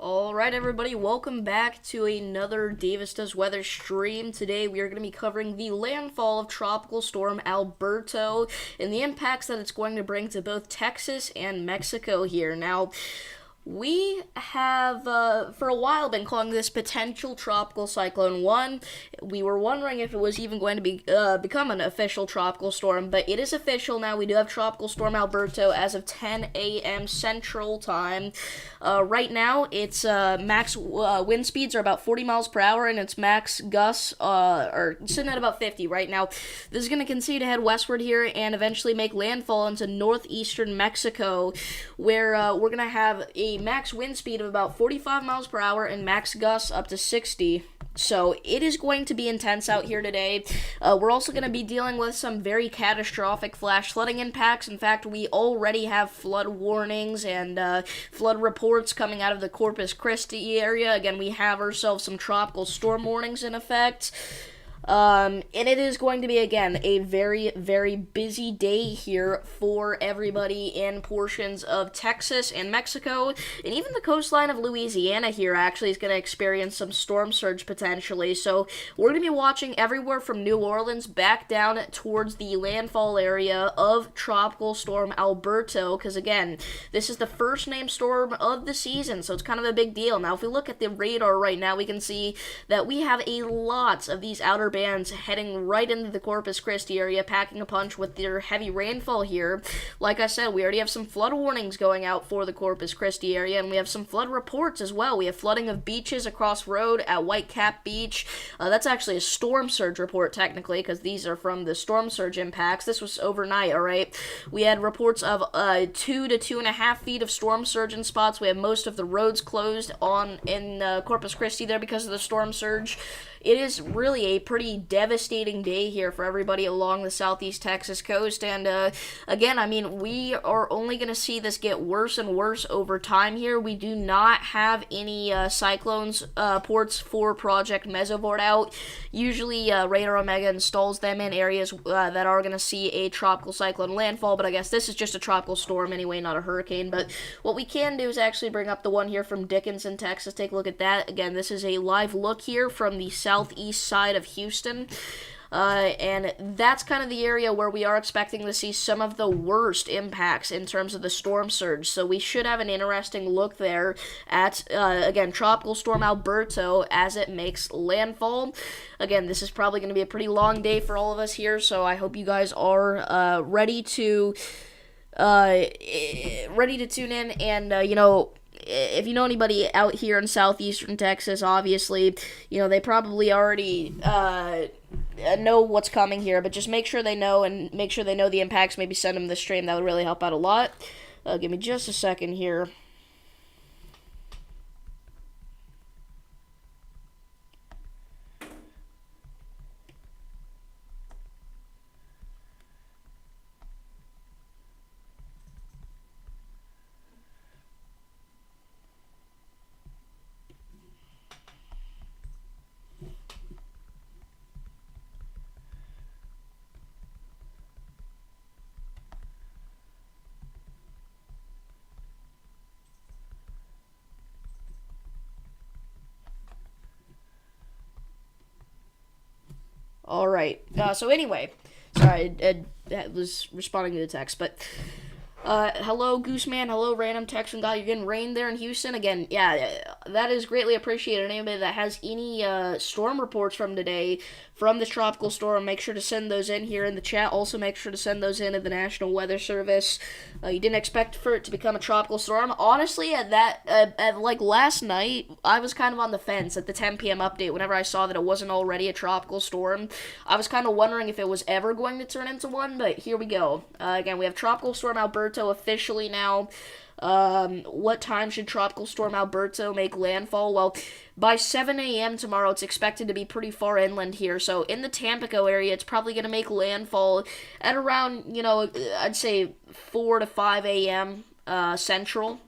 Alright everybody, welcome back to another Davis Does Weather stream. Today we are going to be covering the landfall of Tropical Storm Alberto and the impacts that it's going to bring to both Texas and Mexico here. Now, we have, for a while, been calling this potential tropical cyclone 1. We were wondering if it was even going to become an official tropical storm, but it is official now. We do have Tropical Storm Alberto as of 10 a.m. Central Time. Right now, its max wind speeds are about 40 miles per hour, and its max gusts are sitting at about 50 right now. This is going to continue to head westward here and eventually make landfall into northeastern Mexico, where we're going to have a max wind speed of about 45 miles per hour and max gusts up to 60. So it is going to be intense out here today. We're also going to be dealing with some very catastrophic flash flooding impacts. In fact, we already have flood warnings and flood reports coming out of the Corpus Christi area. Again, we have ourselves some tropical storm warnings in effect. And it is going to be, again, a very, very busy day here for everybody in portions of Texas and Mexico, and even the coastline of Louisiana here actually is going to experience some storm surge potentially. So we're going to be watching everywhere from New Orleans back down towards the landfall area of Tropical Storm Alberto, because again, this is the first named storm of the season, so it's kind of a big deal. Now, if we look at the radar right now, we can see that we have a lot of these outer bands heading right into the Corpus Christi area, packing a punch with their heavy rainfall here. Like I said, we already have some flood warnings going out for the Corpus Christi area, and we have some flood reports as well. We have flooding of beaches across road at Whitecap Beach. That's actually a storm surge report, technically, because these are from the storm surge impacts. This was overnight, alright? We had reports of 2 to 2.5 feet of storm surge in spots. We have most of the roads closed in Corpus Christi there because of the storm surge. It is really a pretty devastating day here for everybody along the southeast Texas coast, and again, I mean, we are only going to see this get worse and worse over time here. We do not have any cyclones ports for Project Mesoboard out. Usually, Radar Omega installs them in areas that are going to see a tropical cyclone landfall, but I guess this is just a tropical storm anyway, not a hurricane. But what we can do is actually bring up the one here from Dickinson, Texas. Take a look at that. Again, this is a live look here from the southeast side of Houston. And that's kind of the area where we are expecting to see some of the worst impacts in terms of the storm surge. So we should have an interesting look there at, again, Tropical Storm Alberto as it makes landfall. Again, this is probably going to be a pretty long day for all of us here, so I hope you guys are ready to tune in and, if you know anybody out here in southeastern Texas, obviously, they probably already know what's coming here, but just make sure they know and make sure they know the impacts. Maybe send them the stream. That would really help out a lot. Give me just a second here. All right. So anyway, sorry, I was responding to the text, but hello, Gooseman. Hello, random Texan guy. You're getting rain there in Houston again. Yeah, that is greatly appreciated. Anybody that has any storm reports from today from this tropical storm, make sure to send those in here in the chat. Also, make sure to send those in to the National Weather Service. You didn't expect for it to become a tropical storm. Honestly, at last night, I was kind of on the fence at the 10 p.m. update. Whenever I saw that it wasn't already a tropical storm, I was kind of wondering if it was ever going to turn into one. But here we go. Again, we have Tropical Storm Alberto officially now. What time should Tropical Storm Alberto make landfall? Well, by 7 a.m. tomorrow, it's expected to be pretty far inland here. So in the Tampico area, it's probably going to make landfall at around, I'd say 4 to 5 a.m. Central.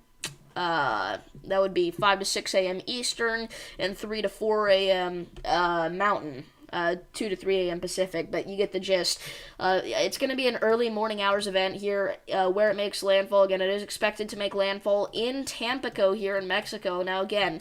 That would be 5 to 6 a.m. Eastern and 3 to 4 a.m. Mountain. 2 to 3 a.m. Pacific, but you get the gist. It's going to be an early morning hours event here where it makes landfall. Again, it is expected to make landfall in Tampico here in Mexico. Now, again,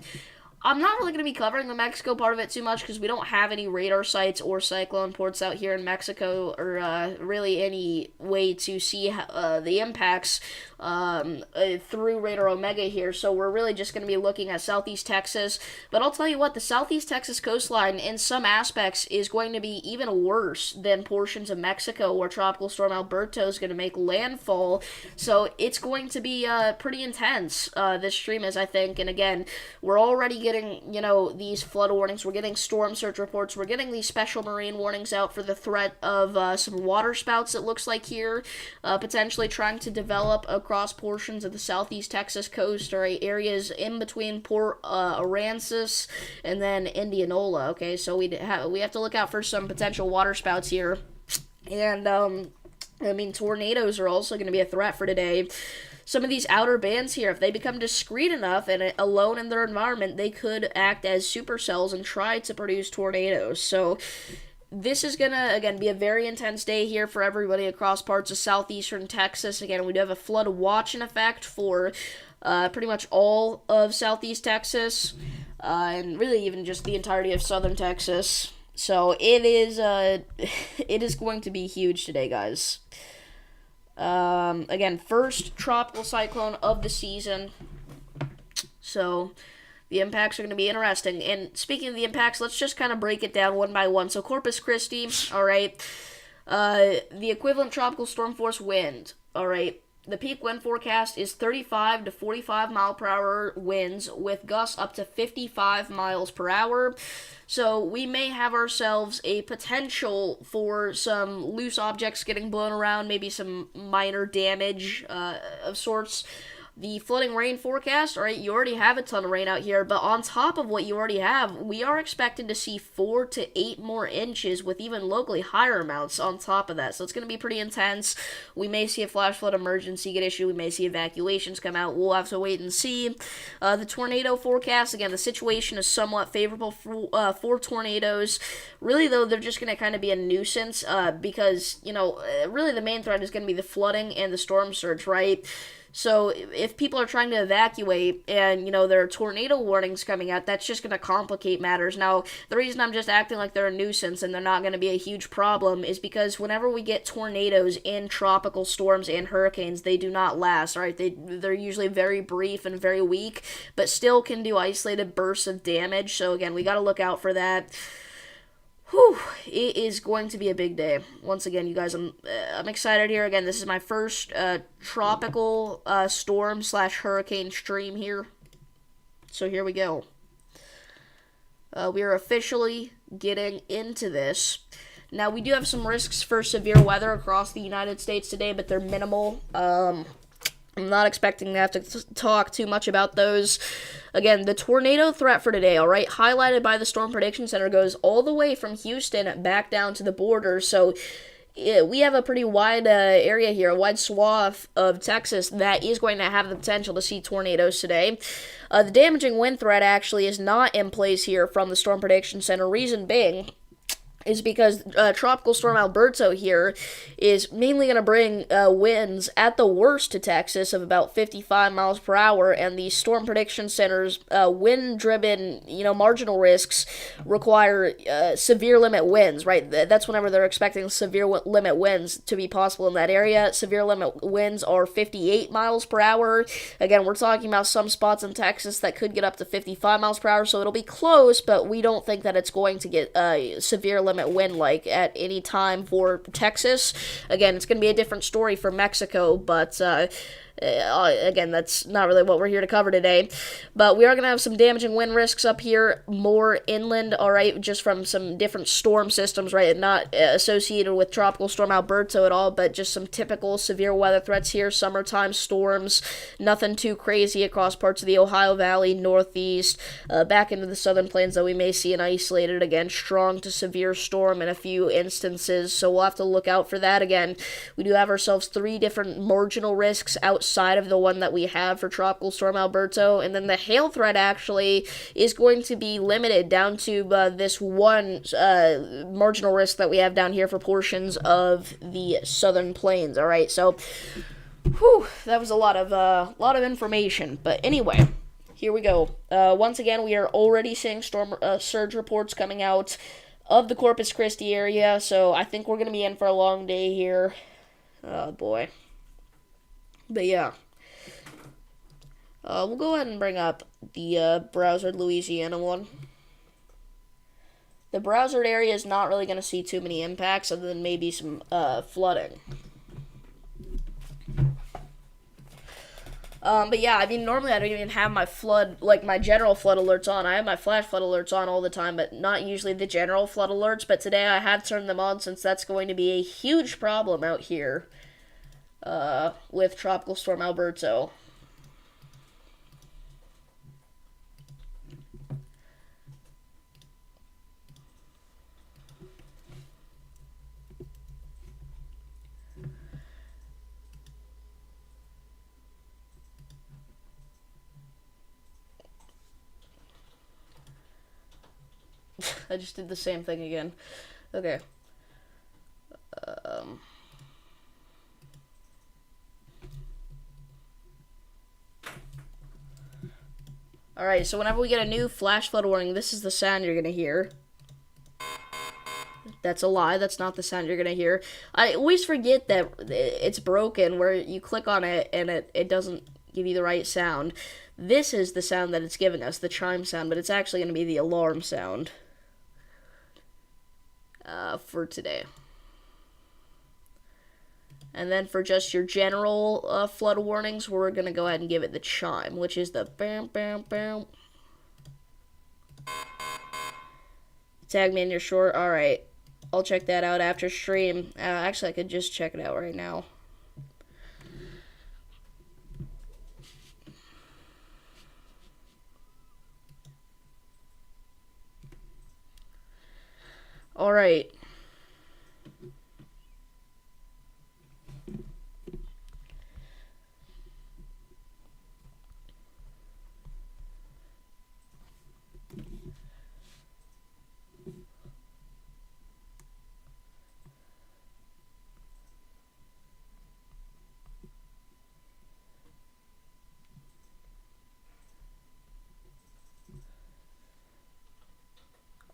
I'm not really going to be covering the Mexico part of it too much because we don't have any radar sites or cyclone ports out here in Mexico, or really any way to see the impacts through Radar Omega here. So we're really just going to be looking at Southeast Texas. But I'll tell you what, the Southeast Texas coastline in some aspects is going to be even worse than portions of Mexico where Tropical Storm Alberto is going to make landfall. So it's going to be pretty intense, this stream is, I think. And again, we're already getting, these flood warnings. We're getting storm surge reports. We're getting these special marine warnings out for the threat of some water spouts, it looks like here, potentially trying to develop across portions of the Southeast Texas coast, or areas in between Port Aransas and then Indianola. Okay, so we have to look out for some potential water spouts here. And, tornadoes are also going to be a threat for today. Some of these outer bands here, if they become discreet enough and alone in their environment, they could act as supercells and try to produce tornadoes. So this is going to, again, be a very intense day here for everybody across parts of southeastern Texas. Again, we do have a flood watch in effect for pretty much all of southeast Texas, and really even just the entirety of southern Texas. So it is going to be huge today, guys. Again, first tropical cyclone of the season. So the impacts are going to be interesting. And speaking of the impacts, let's just kind of break it down one by one. So Corpus Christi, all right. The equivalent tropical storm force wind, all right. The peak wind forecast is 35 to 45 mile per hour winds with gusts up to 55 miles per hour. So we may have ourselves a potential for some loose objects getting blown around, maybe some minor damage of sorts. The flooding rain forecast, alright, you already have a ton of rain out here, but on top of what you already have, we are expected to see 4 to 8 more inches with even locally higher amounts on top of that. So it's going to be pretty intense. We may see a flash flood emergency get issued. We may see evacuations come out. We'll have to wait and see. The tornado forecast, again, the situation is somewhat favorable for tornadoes. Really, though, they're just going to kind of be a nuisance because, really the main threat is going to be the flooding and the storm surge, right? So if people are trying to evacuate and, there are tornado warnings coming out, that's just going to complicate matters. Now, the reason I'm just acting like they're a nuisance and they're not going to be a huge problem is because whenever we get tornadoes in tropical storms and hurricanes, they do not last, right? They're usually very brief and very weak, but still can do isolated bursts of damage. So again, we got to look out for that. Whew, it is going to be a big day. Once again, you guys, I'm excited here. Again, this is my first tropical storm/hurricane stream here. So here we go. We are officially getting into this. Now, we do have some risks for severe weather across the United States today, but they're minimal. I'm not expecting to have to talk too much about those. Again, the tornado threat for today, all right, highlighted by the Storm Prediction Center, goes all the way from Houston back down to the border. So we have a pretty wide area here, a wide swath of Texas that is going to have the potential to see tornadoes today. The damaging wind threat actually is not in place here from the Storm Prediction Center. Reason being is because Tropical Storm Alberto here is mainly going to bring winds at the worst to Texas of about 55 miles per hour, and the Storm Prediction Center's wind-driven, marginal risks require severe limit winds, right? That's whenever they're expecting severe limit winds to be possible in that area. Severe limit winds are 58 miles per hour. Again, we're talking about some spots in Texas that could get up to 55 miles per hour, so it'll be close, but we don't think that it's going to get severe limit wind like at any time for Texas. Again, it's going to be a different story for Mexico, but again, that's not really what we're here to cover today. But we are going to have some damaging wind risks up here, more inland, all right, just from some different storm systems, right, not associated with Tropical Storm Alberto at all, but just some typical severe weather threats here, summertime storms, nothing too crazy across parts of the Ohio Valley, northeast, back into the southern plains, though we may see an isolated, again, strong to severe storm in a few instances, so we'll have to look out for that. Again, we do have ourselves 3 different marginal risks outside outside of the one that we have for Tropical Storm Alberto. And then the hail threat actually is going to be limited down to this one marginal risk that we have down here for portions of the southern plains. All right, so whew, that was a lot of information. But anyway, here we go. Once again, we are already seeing storm surge reports coming out of the Corpus Christi area, so I think we're going to be in for a long day here. Oh, boy. But yeah. We'll go ahead and bring up the Broward, Louisiana one. The Broward area is not really going to see too many impacts other than maybe some flooding. But yeah, I mean, normally I don't even have my flood, like my general flood alerts on. I have my flash flood alerts on all the time, but not usually the general flood alerts. But today I have turned them on since that's going to be a huge problem out here with Tropical Storm Alberto. I just did the same thing again. Okay. Alright, so whenever we get a new flash flood warning, this is the sound you're gonna hear. That's a lie. That's not the sound you're gonna hear. I always forget that it's broken, where you click on it and it doesn't give you the right sound. This is the sound that it's giving us, the chime sound, but it's actually gonna be the alarm sound. For today. And then for just your general flood warnings, we're going to go ahead and give it the chime, which is the bam, bam, bam. Tag me in your short. Alright. I'll check that out after stream. Actually, I could just check it out right now. Alright.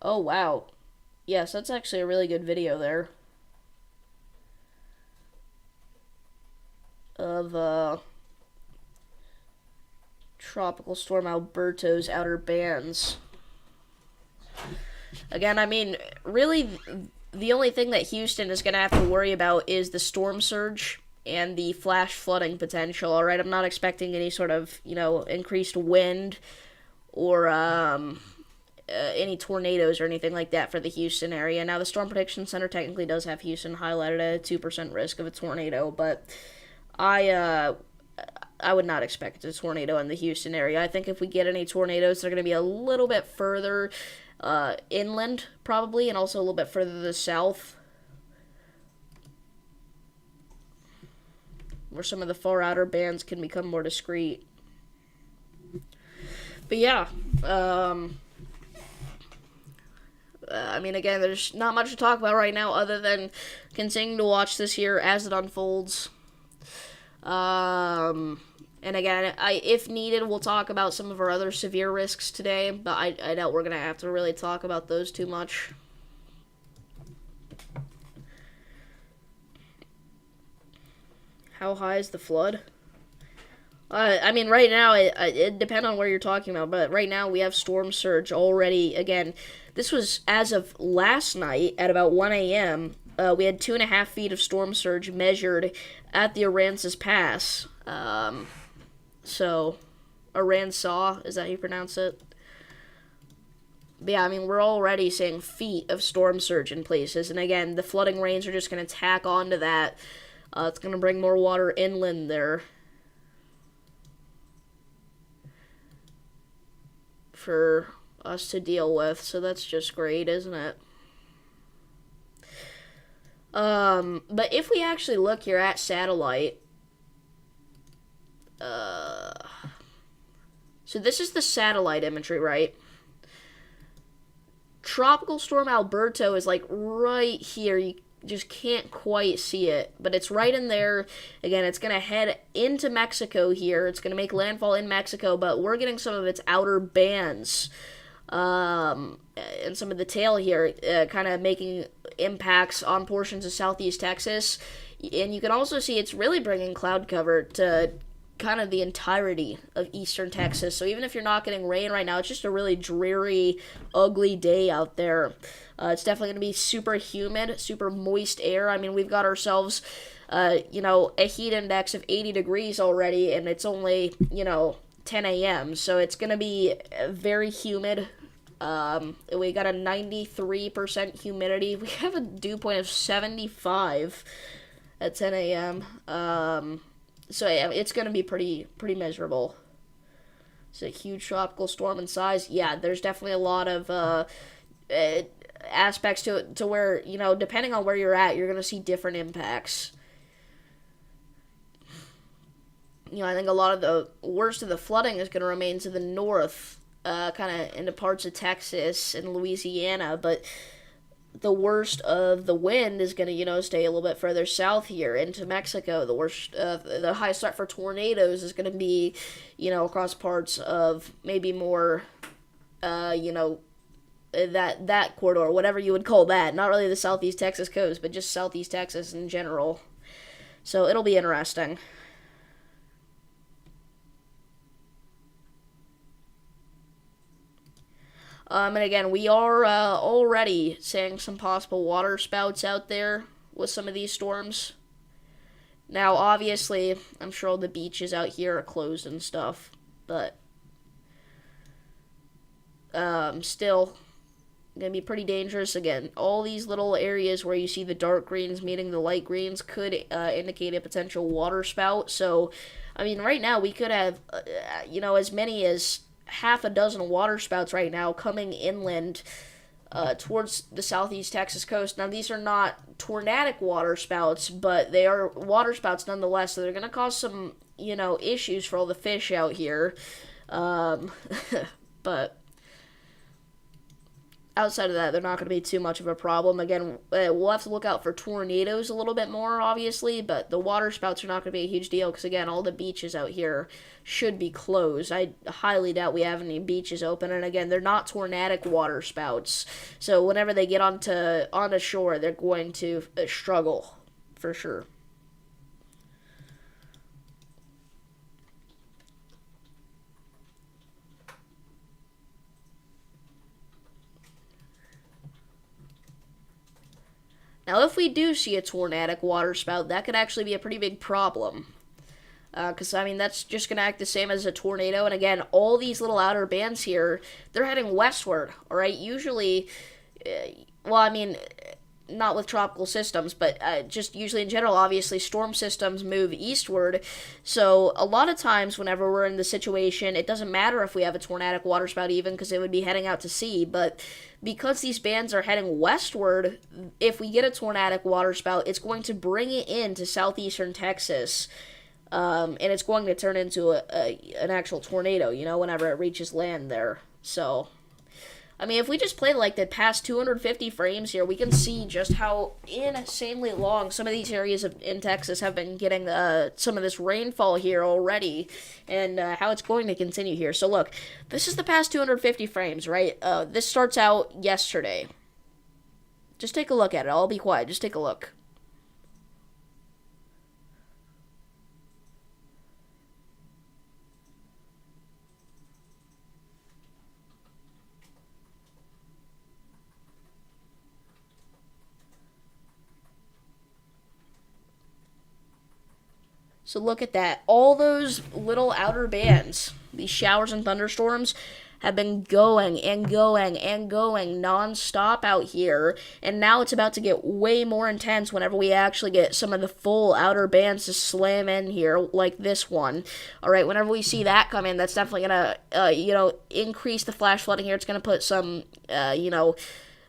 Oh, wow. Yes, that's actually a really good video there. Of, Tropical Storm Alberto's outer bands. Again, I mean, really, the only thing that Houston is going to have to worry about is the storm surge and the flash flooding potential, alright? I'm not expecting any sort of, increased wind or, any tornadoes or anything like that for the Houston area. Now, the Storm Prediction Center technically does have Houston highlighted at a 2% risk of a tornado, but I would not expect a tornado in the Houston area. I think if we get any tornadoes, they're going to be a little bit further inland, probably, and also a little bit further to the south, where some of the far outer bands can become more discreet. But yeah, I mean, again, there's not much to talk about right now other than continuing to watch this here as it unfolds. And again, if needed, we'll talk about some of our other severe risks today, but I doubt we're going to have to really talk about those too much. How high is the flood? I mean, right now, it depends on where you're talking about, but right now we have storm surge already. Again, this was as of last night at about 1 a.m. We had 2.5 feet of storm surge measured at the Aransas Pass. So, Aransaw, is that how you pronounce it? But yeah, I mean, we're already seeing feet of storm surge in places, and again, the flooding rains are just going to tack onto that. It's going to bring more water inland there for us to deal with, so that's just great, isn't it? But if we actually look here at satellite, So this is the satellite imagery, right? Tropical Storm Alberto is like right here. You just can't quite see it, but it's right in there. Again, it's going to head into Mexico here. It's going to make landfall in Mexico, but we're getting some of its outer bands and some of the tail here kind of making impacts on portions of southeast Texas. And you can also see it's really bringing cloud cover to kind of the entirety of eastern Texas. So even if you're not getting rain right now, it's just a really dreary, ugly day out there. It's definitely going to be super humid, super moist air. I mean, we've got ourselves, a heat index of 80 degrees already, and it's only, 10 a.m. So it's going to be very humid. We got a 93% humidity. We have a dew point of 75 at 10 a.m. So yeah, it's going to be pretty miserable. It's a huge tropical storm in size. Yeah, there's definitely a lot of aspects to it to where, depending on where you're at, you're going to see different impacts. I think a lot of the worst of the flooding is going to remain to the north, kind of into parts of Texas and Louisiana, but the worst of the wind is going to, stay a little bit further south here into Mexico. The worst, the highest threat for tornadoes is going to be, across parts of maybe more, that corridor, whatever you would call that. Not really the southeast Texas coast, but just southeast Texas in general. So it'll be interesting. And again, we are already seeing some possible water spouts out there with some of these storms. Now, obviously, I'm sure all the beaches out here are closed and stuff, but still going to be pretty dangerous. Again, all these little areas where you see the dark greens meeting the light greens could indicate a potential water spout. So, I mean, right now we could have, as many as half a dozen water spouts right now coming inland towards the southeast Texas coast. Now, these are not tornadic water spouts, but they are water spouts nonetheless, so they're going to cause some, issues for all the fish out here. But outside of that, they're not going to be too much of a problem. Again, we'll have to look out for tornadoes a little bit more, obviously, but the water spouts are not going to be a huge deal because, again, all the beaches out here should be closed. I highly doubt we have any beaches open, and again, they're not tornadic water spouts, so whenever they get onto shore, they're going to struggle, for sure. Now, if we do see a tornadic water spout, that could actually be a pretty big problem. Because, that's just going to act the same as a tornado. And again, all these little outer bands here, they're heading westward, all right? Usually, not with tropical systems, but just usually in general, obviously, storm systems move eastward. So a lot of times whenever we're in the situation, it doesn't matter if we have a tornadic waterspout even, because it would be heading out to sea. But because these bands are heading westward, if we get a tornadic waterspout, it's going to bring it into southeastern Texas. And it's going to turn into an actual tornado, whenever it reaches land there. So, if we just play like the past 250 frames here, we can see just how insanely long some of these areas in Texas have been getting some of this rainfall here already, and how it's going to continue here. So look, this is the past 250 frames, right? This starts out yesterday. Just take a look at it. I'll be quiet. Just take a look. So look at that. All those little outer bands, these showers and thunderstorms, have been going and going and going non-stop out here. And now it's about to get way more intense whenever we actually get some of the full outer bands to slam in here, like this one. All right, whenever we see that come in, that's definitely going to, increase the flash flooding here. It's going to put some,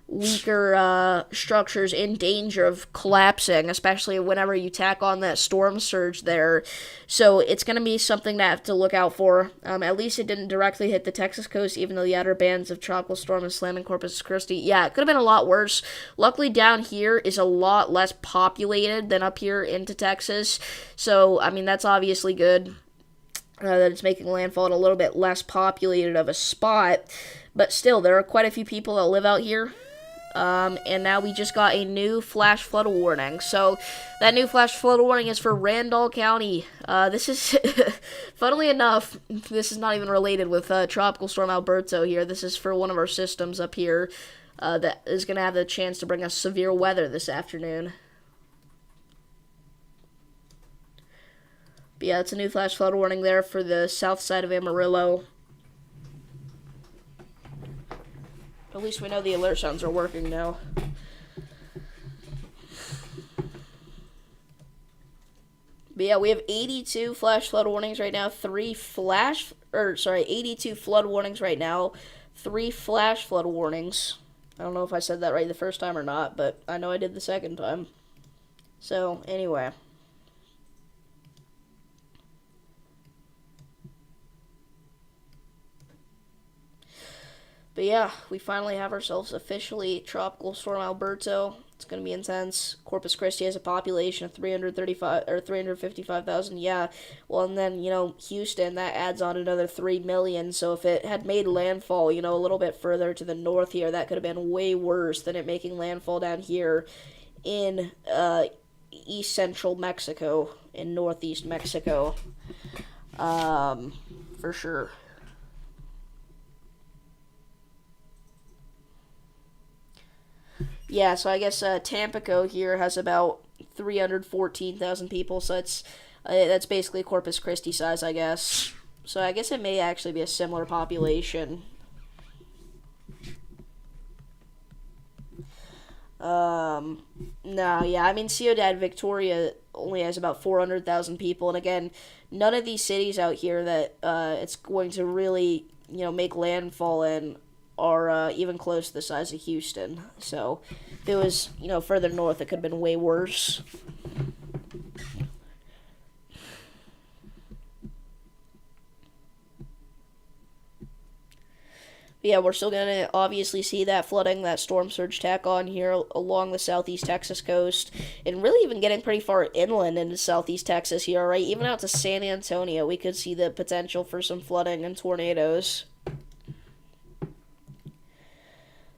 weaker structures in danger of collapsing, especially whenever you tack on that storm surge there. So it's going to be something to have to look out for. At least it didn't directly hit the Texas coast, even though the outer bands of Tropical Storm is slamming Corpus Christi. Yeah, it could have been a lot worse. Luckily, down here is a lot less populated than up here into Texas. So, I mean, that's obviously good. That it's making landfall in a little bit less populated of a spot. But still, there are quite a few people that live out here. And now we just got a new flash flood warning. So that new flash flood warning is for Randall County. This is, funnily enough, this is not even related with Tropical Storm Alberto here. This is for one of our systems up here that is going to have the chance to bring us severe weather this afternoon. But yeah, it's a new flash flood warning there for the south side of Amarillo. At least we know the alert sounds are working now. But yeah, we have 82 flash flood warnings right now. 82 flood warnings right now. 3 flash flood warnings. I don't know if I said that right the first time or not, but I know I did the second time. So, anyway. But yeah, we finally have ourselves officially Tropical Storm Alberto. It's going to be intense. Corpus Christi has a population of 355,000. Yeah. Well, and then, Houston, that adds on another 3 million. So if it had made landfall, a little bit further to the north here, that could have been way worse than it making landfall down here in east central Mexico, in northeast Mexico. For sure. Yeah, so I guess Tampico here has about 314,000 people, so that's basically Corpus Christi size, I guess. So I guess it may actually be a similar population. No, yeah, I mean, Ciudad Victoria only has about 400,000 people, and again, none of these cities out here that it's going to really, make landfall in are even close to the size of Houston. So if it was, further north, it could have been way worse. But yeah, we're still going to obviously see that flooding, that storm surge tack on here along the southeast Texas coast, and really even getting pretty far inland into southeast Texas here, right? Even out to San Antonio, we could see the potential for some flooding and tornadoes.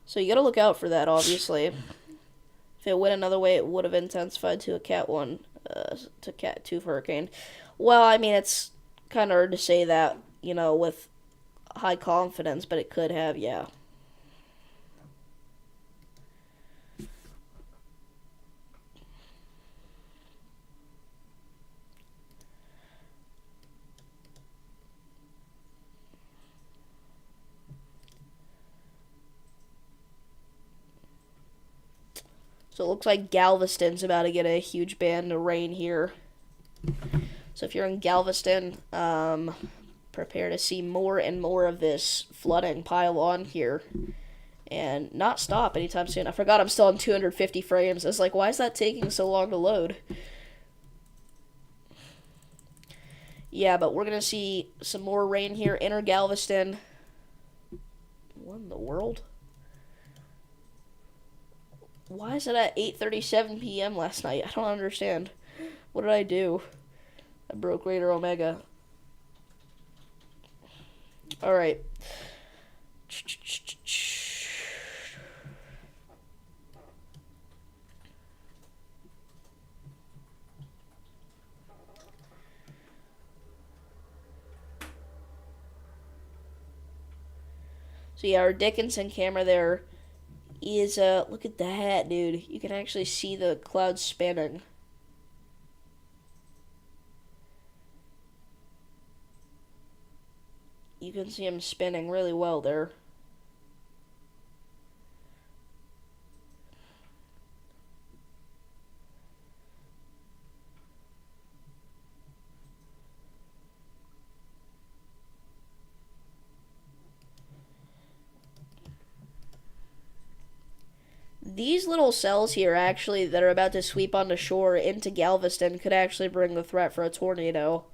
So you gotta look out for that, obviously. If it went another way, it would have intensified to a Cat 1, to Cat 2 hurricane. Well, I mean, it's kind of hard to say that, with high confidence, but it could have, yeah. So it looks like Galveston's about to get a huge band of rain here. So if you're in Galveston, prepare to see more and more of this flooding pile on here. And not stop anytime soon. I forgot I'm still on 250 frames. I was like, why is that taking so long to load? Yeah, but we're going to see some more rain here. Inner Galveston. What in the world? Why is it at 8:37 p.m. last night? I don't understand. What did I do? I broke Raider Omega. Alright. So yeah, our Dickinson camera there is, look at that, dude. You can actually see the clouds spinning. You can see them spinning really well there. these little cells here, actually, that are about to sweep onto shore into Galveston could actually bring the threat for a tornado.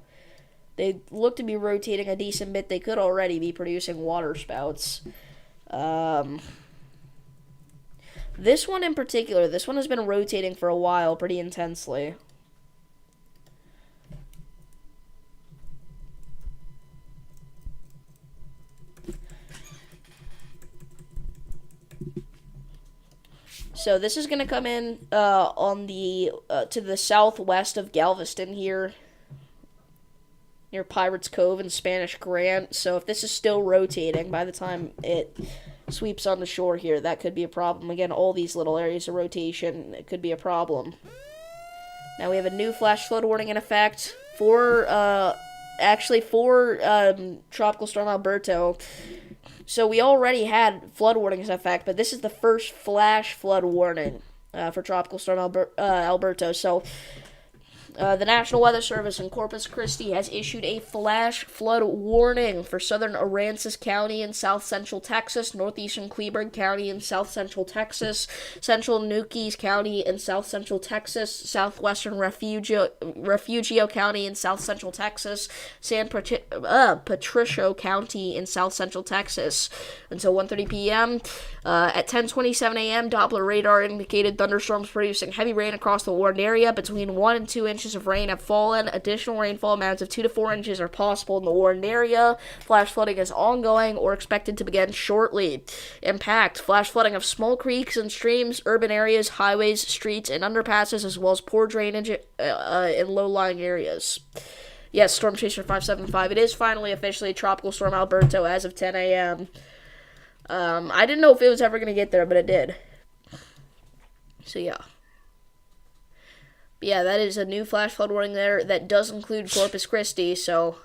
They look to be rotating a decent bit. They could already be producing water spouts. This one in particular, this one has been rotating for a while pretty intensely. So this is going to come in on the to the southwest of Galveston here, near Pirates Cove and Spanish Grant. So if this is still rotating by the time it sweeps on the shore here, that could be a problem. Again, all these little areas of rotation, it could be a problem. Now we have a new flash flood warning in effect for Tropical Storm Alberto. So we already had flood warnings in effect, but this is the first flash flood warning for Tropical Storm Alberto. So the National Weather Service in Corpus Christi has issued a flash flood warning for southern Aransas County in south central Texas, northeastern Cleburne County in south central Texas, central Nueces County in south central Texas, southwestern Refugio County in south central Texas, San Patricio County in south central Texas until 1:30 p.m. At 10:27 a.m., Doppler radar indicated thunderstorms producing heavy rain across the warned area. Between 1 and 2 inches of rain have fallen. Additional rainfall amounts of 2 to 4 inches are possible in the warned area. Flash flooding is ongoing or expected to begin shortly. Impact: flash flooding of small creeks and streams, urban areas, highways, streets, and underpasses, as well as poor drainage in low-lying areas. Yes, Storm Chaser 575. It is finally officially Tropical Storm Alberto as of 10 a.m. I didn't know if it was ever going to get there, but it did. So, yeah. But yeah, that is a new flash flood warning there. That does include Corpus Christi, so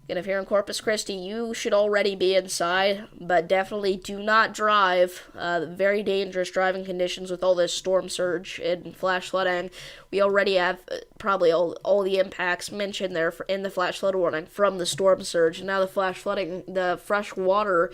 again, if you're in Corpus Christi, you should already be inside, but definitely do not drive. Very dangerous driving conditions with all this storm surge and flash flooding. We already have probably all the impacts mentioned there in the flash flood warning from the storm surge. And now the flash flooding, the fresh water,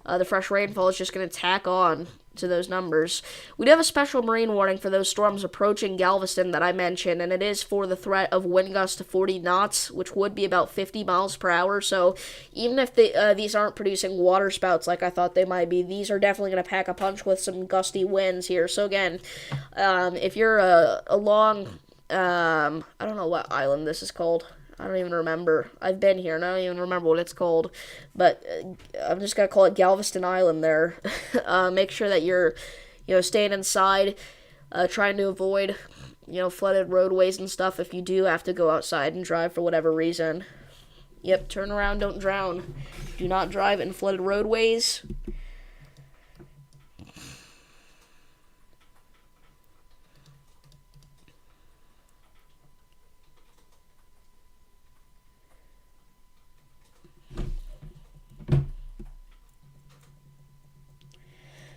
the fresh rainfall is just going to tack on to those numbers. We do have a special marine warning for those storms approaching Galveston that I mentioned, and it is for the threat of wind gusts to 40 knots, which would be about 50 miles per hour. So even if these aren't producing water spouts like I thought they might be, these are definitely going to pack a punch with some gusty winds here. So again, if you're along, I don't know what island this is called. I don't even remember. I've been here, and I don't even remember what it's called. But I'm just going to call it Galveston Island there. Make sure that you're, staying inside, trying to avoid, flooded roadways and stuff if you do have to go outside and drive for whatever reason. Yep, turn around, don't drown. Do not drive in flooded roadways.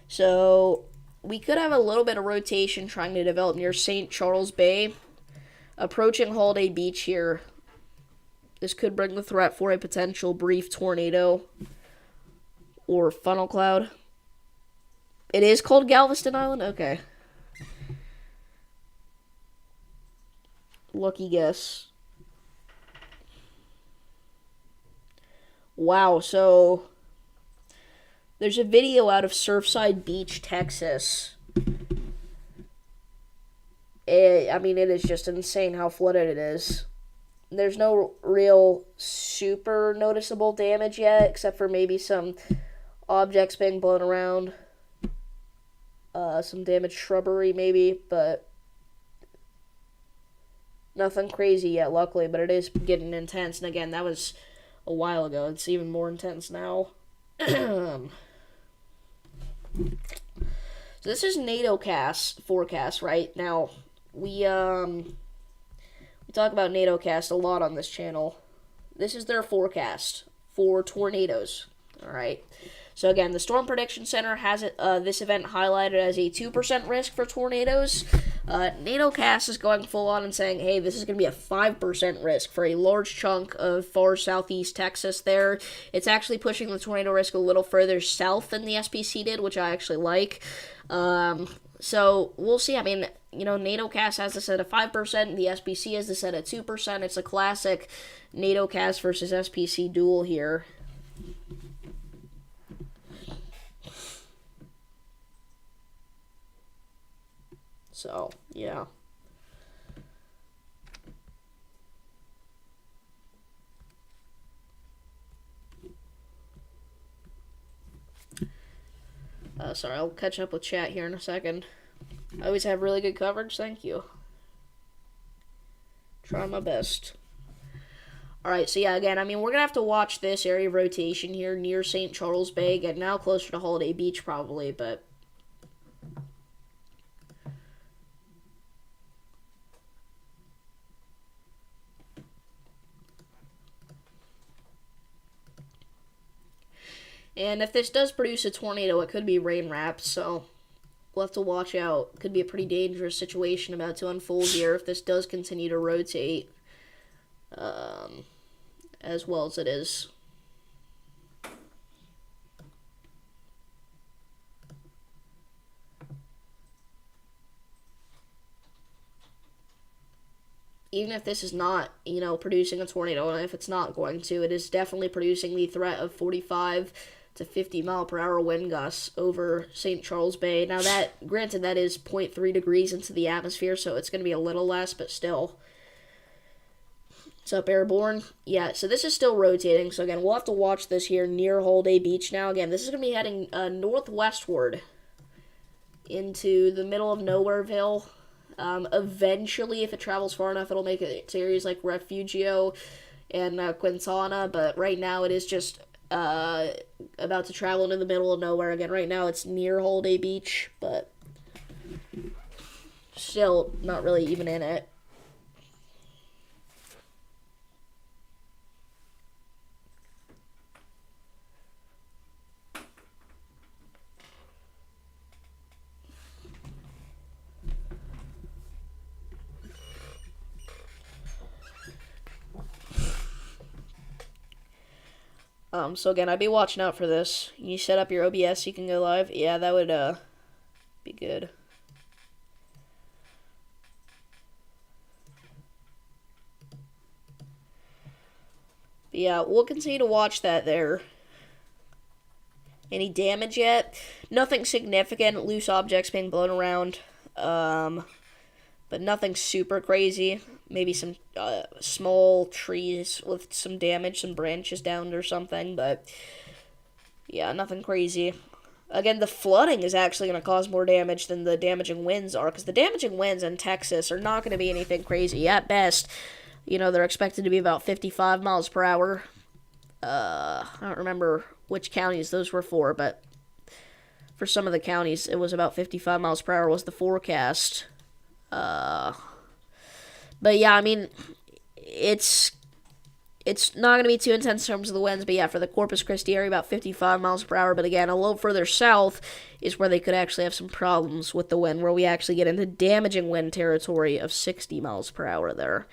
So, we could have a little bit of rotation trying to develop near St. Charles Bay. Approaching Holiday Beach here. This could bring the threat for a potential brief tornado or funnel cloud. It is called Galveston Island? Okay. Lucky guess. Wow, so there's a video out of Surfside Beach, Texas. It is just insane how flooded it is. There's no real super noticeable damage yet, except for maybe some objects being blown around. Some damaged shrubbery, maybe, but nothing crazy yet, luckily, but it is getting intense. And again, that was a while ago. It's even more intense now. So this is NATOcast forecast, right? Now, we talk about NATOcast a lot on this channel. This is their forecast for tornadoes, alright? So again, the Storm Prediction Center has this event highlighted as a 2% risk for tornadoes. NATOcast is going full on and saying, hey, this is going to be a 5% risk for a large chunk of far southeast Texas there. It's actually pushing the tornado risk a little further south than the SPC did, which I actually like. So we'll see. I mean, NATOcast has this at a 5%, the SPC has this at a 2%. It's a classic NATOcast versus SPC duel here. So, yeah. Sorry, I'll catch up with chat here in a second. I always have really good coverage, thank you. Try my best. Alright, so yeah, again, I mean, we're going to have to watch this area of rotation here near St. Charles Bay, getting now closer to Holiday Beach probably, but... And if this does produce a tornado, it could be rain wrapped, so we'll have to watch out. Could be a pretty dangerous situation about to unfold here if this does continue to rotate as well as it is. Even if this is not, producing a tornado, and if it's not going to, it is definitely producing the threat of 45 to 50 mile per hour wind gusts over St. Charles Bay. Now granted, that is 0.3 degrees into the atmosphere, so it's going to be a little less, but still. What's up, Airborne? Yeah, so this is still rotating, so again, we'll have to watch this here near Holiday Beach now. Again, this is going to be heading northwestward into the middle of Nowhereville. Eventually, if it travels far enough, it'll make it to areas like Refugio and Quintana, but right now it is just about to travel into the middle of nowhere. Again, right now it's near Holiday Beach, but still not really even in it. So again, I'd be watching out for this. You set up your OBS so you can go live. Yeah, that would, be good. But yeah, we'll continue to watch that there. Any damage yet? Nothing significant. Loose objects being blown around. But nothing super crazy. Maybe some small trees with some damage, some branches downed or something, but yeah, nothing crazy. Again, the flooding is actually going to cause more damage than the damaging winds are, because the damaging winds in Texas are not going to be anything crazy. At best, they're expected to be about 55 miles per hour. I don't remember which counties those were for, but for some of the counties, it was about 55 miles per hour was the forecast. But yeah, I mean, it's not going to be too intense in terms of the winds, but yeah, for the Corpus Christi area, about 55 miles per hour. But again, a little further south is where they could actually have some problems with the wind, where we actually get into damaging wind territory of 60 miles per hour there.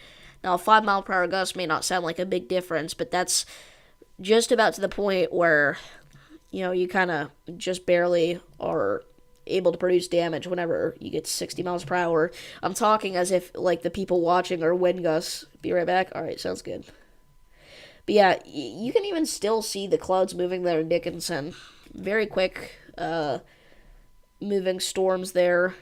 Now, a 5 mile per hour gust may not sound like a big difference, but that's just about to the point where, you kind of just barely are able to produce damage whenever you get 60 miles per hour. I'm talking as if, the people watching are wind gusts. Be right back. Alright, sounds good. But yeah, you can even still see the clouds moving there in Dickinson. Very quick, moving storms there.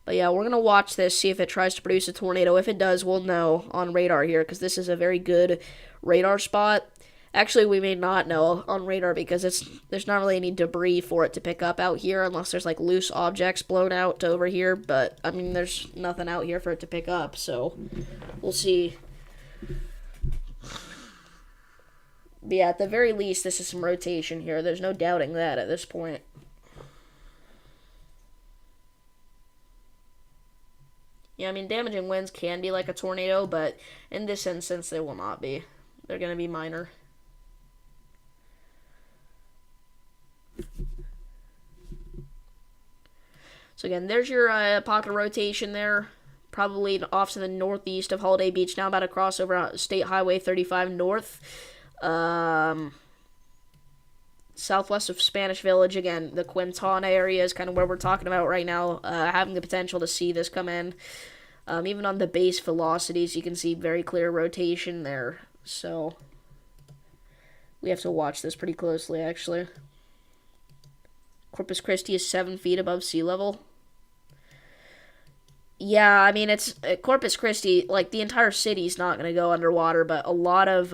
But yeah, we're going to watch this, see if it tries to produce a tornado. If it does, we'll know on radar here, because this is a very good radar spot. Actually, we may not know on radar because there's not really any debris for it to pick up out here unless there's loose objects blown out to over here. But I mean, there's nothing out here for it to pick up, so we'll see. But yeah, at the very least, this is some rotation here. There's no doubting that at this point. Yeah, I mean, damaging winds can be like a tornado, but in this instance, they will not be. They're going to be minor. So again, there's your pocket rotation there. Probably off to the northeast of Holiday Beach. Now about to cross over State Highway 35 north. Southwest of Spanish Village. Again, the Quintana area is kind of where we're talking about right now. Having the potential to see this come in. Even on the base velocities, you can see very clear rotation there. So we have to watch this pretty closely, actually. Corpus Christi is 7 feet above sea level. Yeah, I mean, it's Corpus Christi, like, the entire city's not going to go underwater, but a lot of,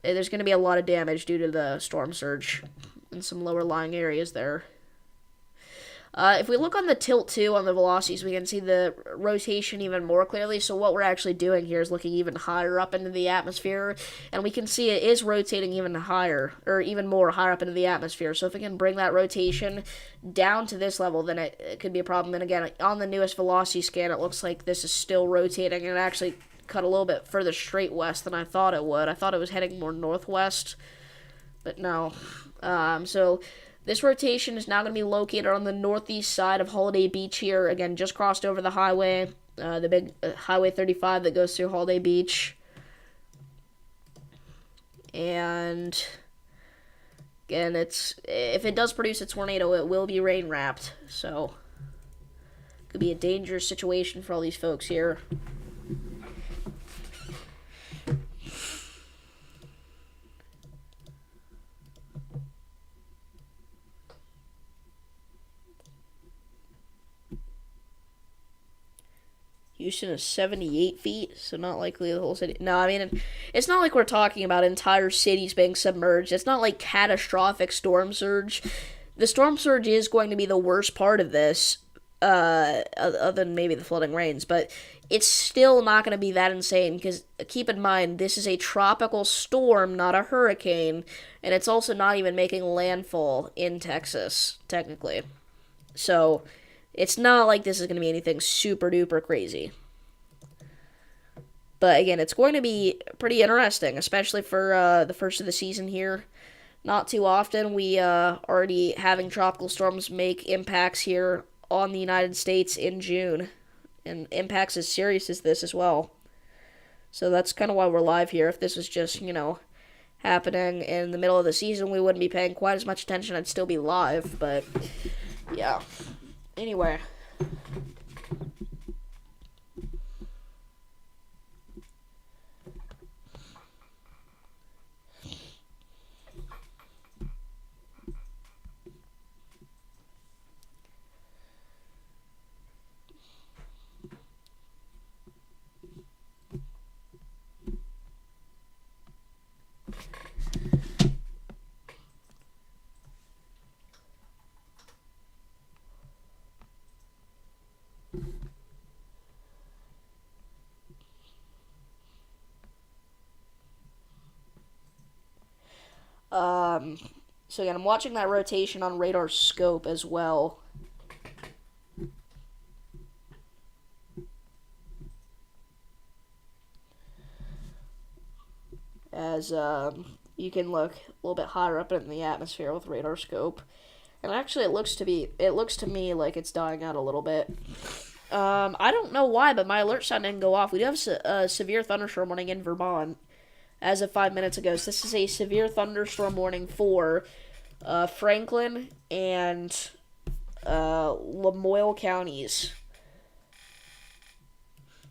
there's going to be a lot of damage due to the storm surge in some lower lying areas there. If we look on the tilt, too, on the velocities, we can see the rotation even more clearly. So what we're actually doing here is looking even higher up into the atmosphere, and we can see it is rotating even higher, or even more higher up into the atmosphere. So if we can bring that rotation down to this level, then it could be a problem. And again, on the newest velocity scan, it looks like this is still rotating, and it actually cut a little bit further straight west than I thought it would. I thought it was heading more northwest, but no. So this rotation is now going to be located on the northeast side of Holiday Beach here. Again, just crossed over the highway, the big Highway 35 that goes through Holiday Beach. And again, if it does produce a tornado, it will be rain wrapped. So it could be a dangerous situation for all these folks here. Houston is 78 feet, so not likely the whole city. No, I mean, it's not like we're talking about entire cities being submerged. It's not like catastrophic storm surge. The storm surge is going to be the worst part of this, other than maybe the flooding rains, but it's still not going to be that insane, because keep in mind, this is a tropical storm, not a hurricane, and it's also not even making landfall in Texas, technically. So it's not like this is going to be anything super duper crazy. But again, it's going to be pretty interesting, especially for the first of the season here. Not too often we already having tropical storms make impacts here on the United States in June. And impacts as serious as this as well. So that's kind of why we're live here. If this was just, happening in the middle of the season, we wouldn't be paying quite as much attention. I'd still be live, but yeah. Anyway. So again, I'm watching that rotation on radar scope as well. As you can look a little bit higher up in the atmosphere with radar scope, and actually it looks to me like it's dying out a little bit. I don't know why, but my alert sign didn't go off. We do have a severe thunderstorm warning in Vermont as of 5 minutes ago. So this is a severe thunderstorm warning for Franklin and Lamoille counties.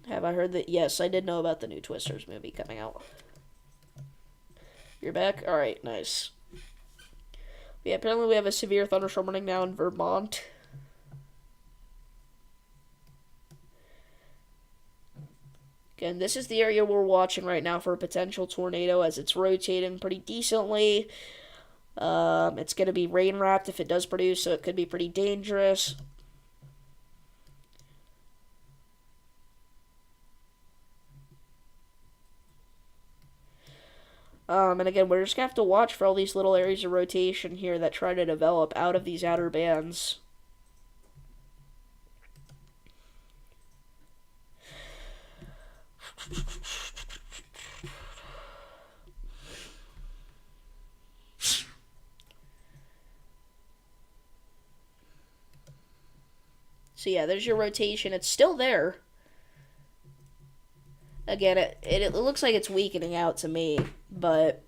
Have I heard that? Yes, I did know about the new Twisters movie coming out. You're back? Alright, nice. Yeah, apparently we have a severe thunderstorm warning now in Vermont. Again, this is the area we're watching right now for a potential tornado as it's rotating pretty decently. It's going to be rain-wrapped if it does produce, so it could be pretty dangerous. And again, we're just going to have to watch for all these little areas of rotation here that try to develop out of these outer bands. So yeah, there's your rotation. It's still there. Again, it looks like it's weakening out to me, but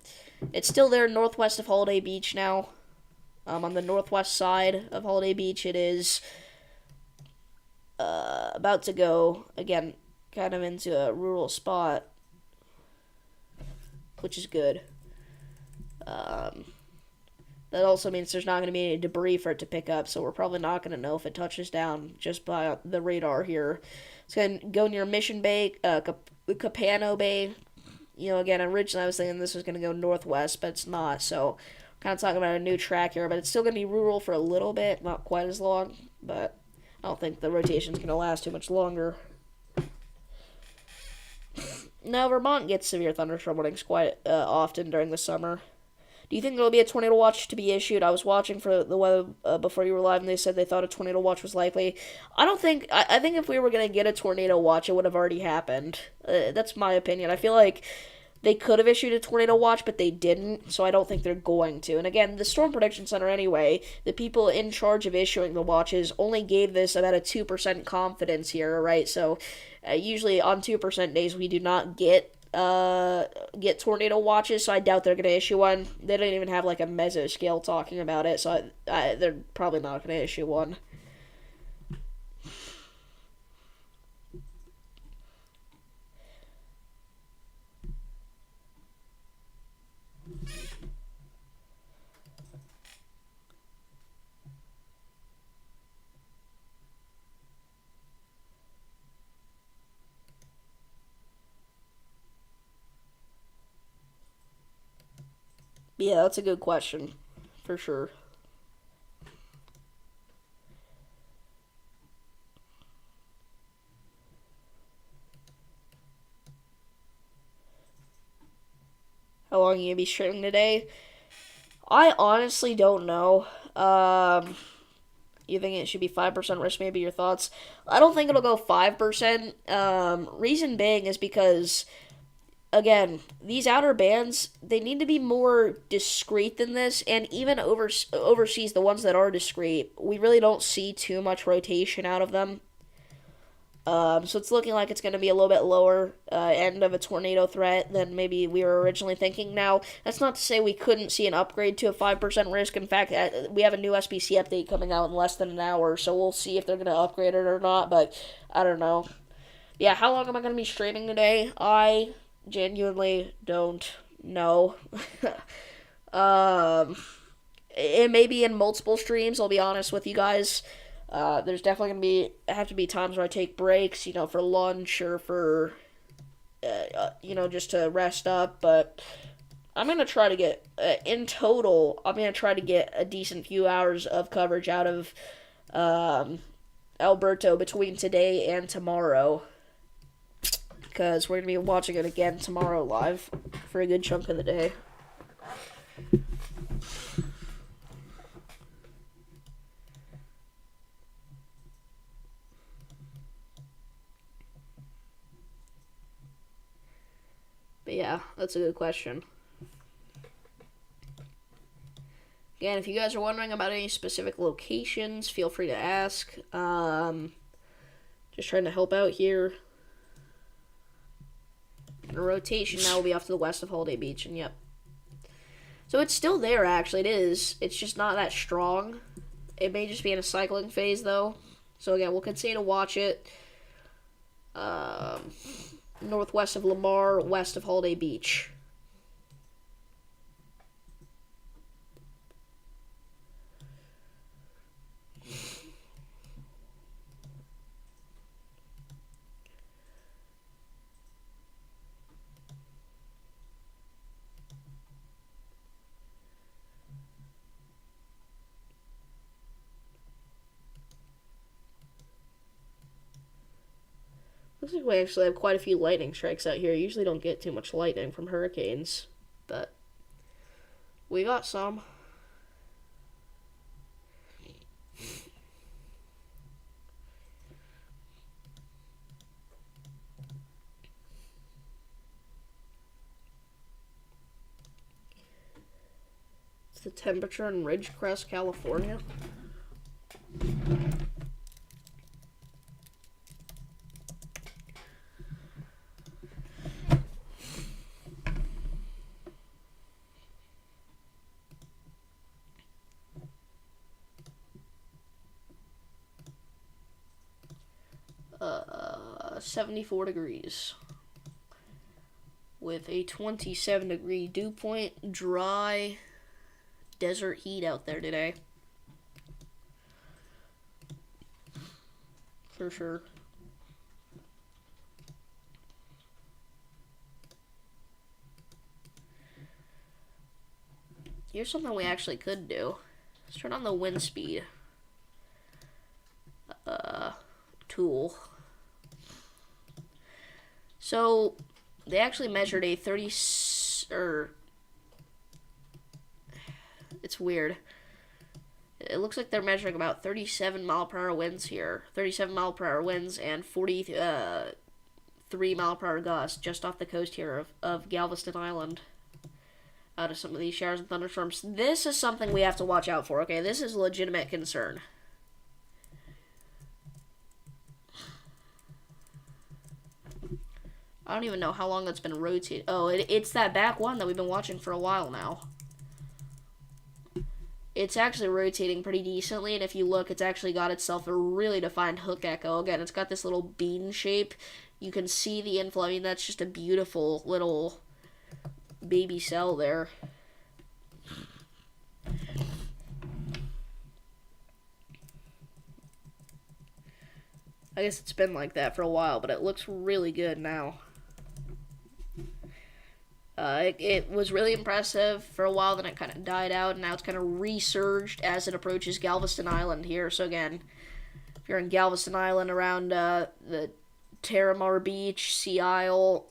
it's still there northwest of Holiday Beach now. On the northwest side of Holiday Beach, it is about to go, again, kind of into a rural spot, which is good. That also means there's not going to be any debris for it to pick up, so we're probably not going to know if it touches down just by the radar here. It's going to go near Mission Bay, Capano Bay. You know, again, originally I was thinking this was going to go northwest, but it's not, so kind of talking about a new track here, but it's still going to be rural for a little bit, not quite as long, but I don't think the rotation's going to last too much longer. Now, Vermont gets severe thunderstorm warnings quite often during the summer. Do you think there will be a tornado watch to be issued? I was watching for the weather before you were live, and they said they thought a tornado watch was likely. I don't think. I think if we were going to get a tornado watch, it would have already happened. That's my opinion. I feel like they could have issued a tornado watch, but they didn't, so I don't think they're going to. And again, the Storm Prediction Center, anyway, the people in charge of issuing the watches only gave this about a 2% confidence here, right? So usually on 2% days, we do not get tornado watches, so I doubt they're going to issue one. They don't even have like a mesoscale talking about it, so they're probably not going to issue one. Yeah, that's a good question, for sure. How long are you going to be streaming today? I honestly don't know. You think it should be 5% risk? Maybe your thoughts. I don't think it'll go 5%. Reason being is because, again, these outer bands, they need to be more discreet than this, and even overseas, the ones that are discreet, we really don't see too much rotation out of them. So it's looking like it's going to be a little bit lower end of a tornado threat than maybe we were originally thinking. Now, that's not to say we couldn't see an upgrade to a 5% risk. In fact, we have a new SBC update coming out in less than an hour, so we'll see if they're going to upgrade it or not, but I don't know. Yeah, how long am I going to be streaming today? I genuinely don't know. It may be in multiple streams, I'll be honest with you guys. There's definitely gonna have to be times where I take breaks, for lunch or for, just to rest up. But I'm gonna try to get, in total, I'm gonna try to get a decent few hours of coverage out of Alberto between today and tomorrow, because we're gonna be watching it again tomorrow live for a good chunk of the day. But yeah, that's a good question. Again, if you guys are wondering about any specific locations, feel free to ask. Just trying to help out here. And a rotation now will be off to the west of Holiday Beach, and yep. So it's still there, actually. It is. It's just not that strong. It may just be in a cycling phase, though. So again, we'll continue to watch it. Northwest of Lamar, west of Holiday Beach. Looks like we actually have quite a few lightning strikes out here. Usually don't get too much lightning from hurricanes, but we got some. It's the temperature in Ridgecrest, California. 74 degrees. With a 27-degree dew point, dry desert heat out there today. For sure. Here's something we actually could do. Let's turn on the wind speed tool. So they actually measured a 30 it's weird. It looks like they're measuring about 37 mile per hour winds here. 37 mile per hour winds and 43 mile per hour gusts just off the coast here of Galveston Island. Out of some of these showers and thunderstorms. This is something we have to watch out for, okay? This is a legitimate concern. I don't even know how long it's been rotated. Oh, it's that back one that we've been watching for a while now. It's actually rotating pretty decently, and if you look, it's actually got itself a really defined hook echo. Again, it's got this little bean shape. You can see the inflow. I mean, that's just a beautiful little baby cell there. I guess it's been like that for a while, but it looks really good now. It was really impressive for a while, then it kind of died out, and now it's kind of resurged as it approaches Galveston Island here. So again, if you're in Galveston Island around the Terramar Beach, Sea Isle,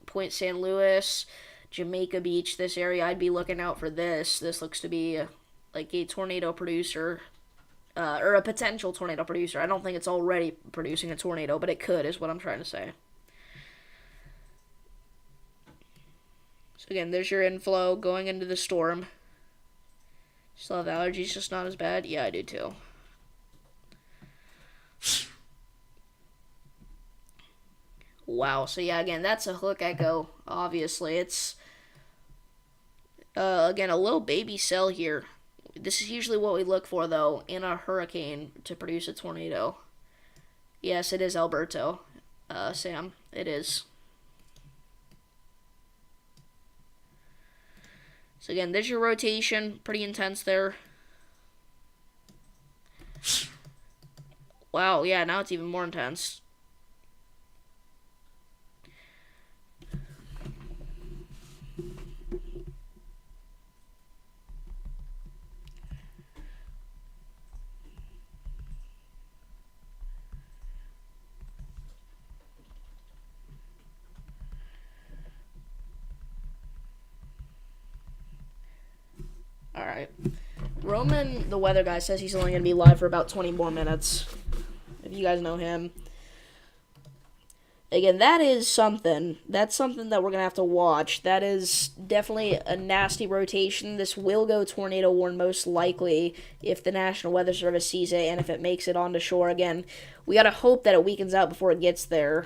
Point San Luis, Jamaica Beach, this area, I'd be looking out for this. This looks to be like a tornado producer, or a potential tornado producer. I don't think it's already producing a tornado, but it could, is what I'm trying to say. So again, there's your inflow going into the storm. Still have allergies, just not as bad? Yeah, I do too. Wow, so yeah, again, that's a hook echo, obviously. It's, again, a little baby cell here. This is usually what we look for, though, in a hurricane to produce a tornado. Yes, it is Alberto. Sam, it is. So again, there's your rotation, pretty intense there. Wow, yeah, now it's even more intense. Alright. Roman, the weather guy, says he's only going to be live for about 20 more minutes. If you guys know him. Again, that is something. That's something that we're going to have to watch. That is definitely a nasty rotation. This will go tornado warn most likely if the National Weather Service sees it and if it makes it onto shore. Again, we got to hope that it weakens out before it gets there.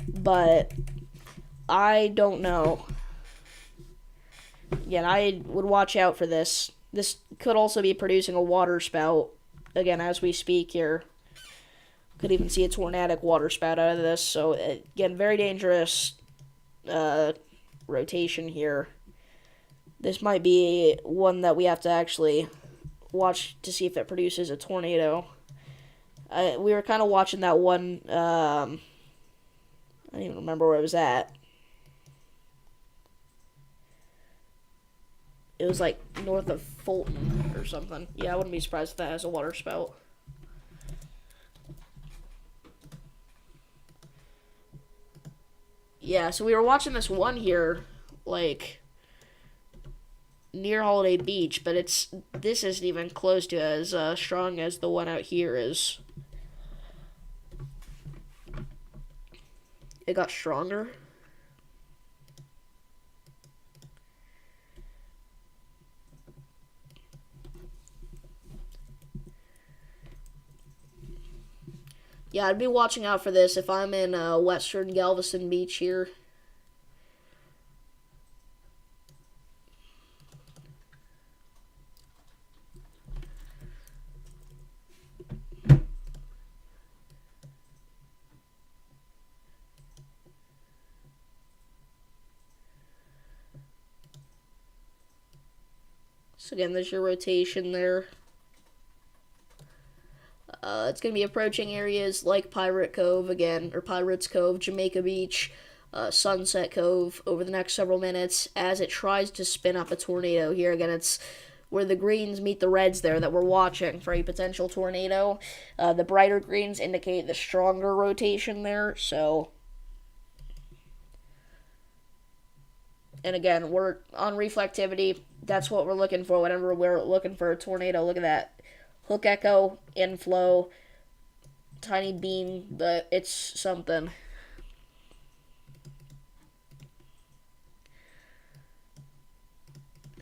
But I don't know. Again, I would watch out for this. This could also be producing a water spout, again, as we speak here. Could even see a tornadic water spout out of this. So, again, very dangerous rotation here. This might be one that we have to actually watch to see if it produces a tornado. We were kind of watching that one, I don't even remember where it was at. It was like north of Fulton or something. Yeah, I wouldn't be surprised if that has a water spout. Yeah, so we were watching this one here, like, near Holiday Beach, but this isn't even close to as strong as the one out here is. It got stronger. Yeah, I'd be watching out for this if I'm in western Galveston Beach here. So again, there's your rotation there. It's going to be approaching areas like Pirate Cove again, or Pirates Cove, Jamaica Beach, Sunset Cove over the next several minutes as it tries to spin up a tornado here. Again, it's where the greens meet the reds there that we're watching for a potential tornado. The brighter greens indicate the stronger rotation there, so... And again, we're on reflectivity. That's what we're looking for whenever we're looking for a tornado. Look at that. Hook echo, inflow, tiny beam, but it's something.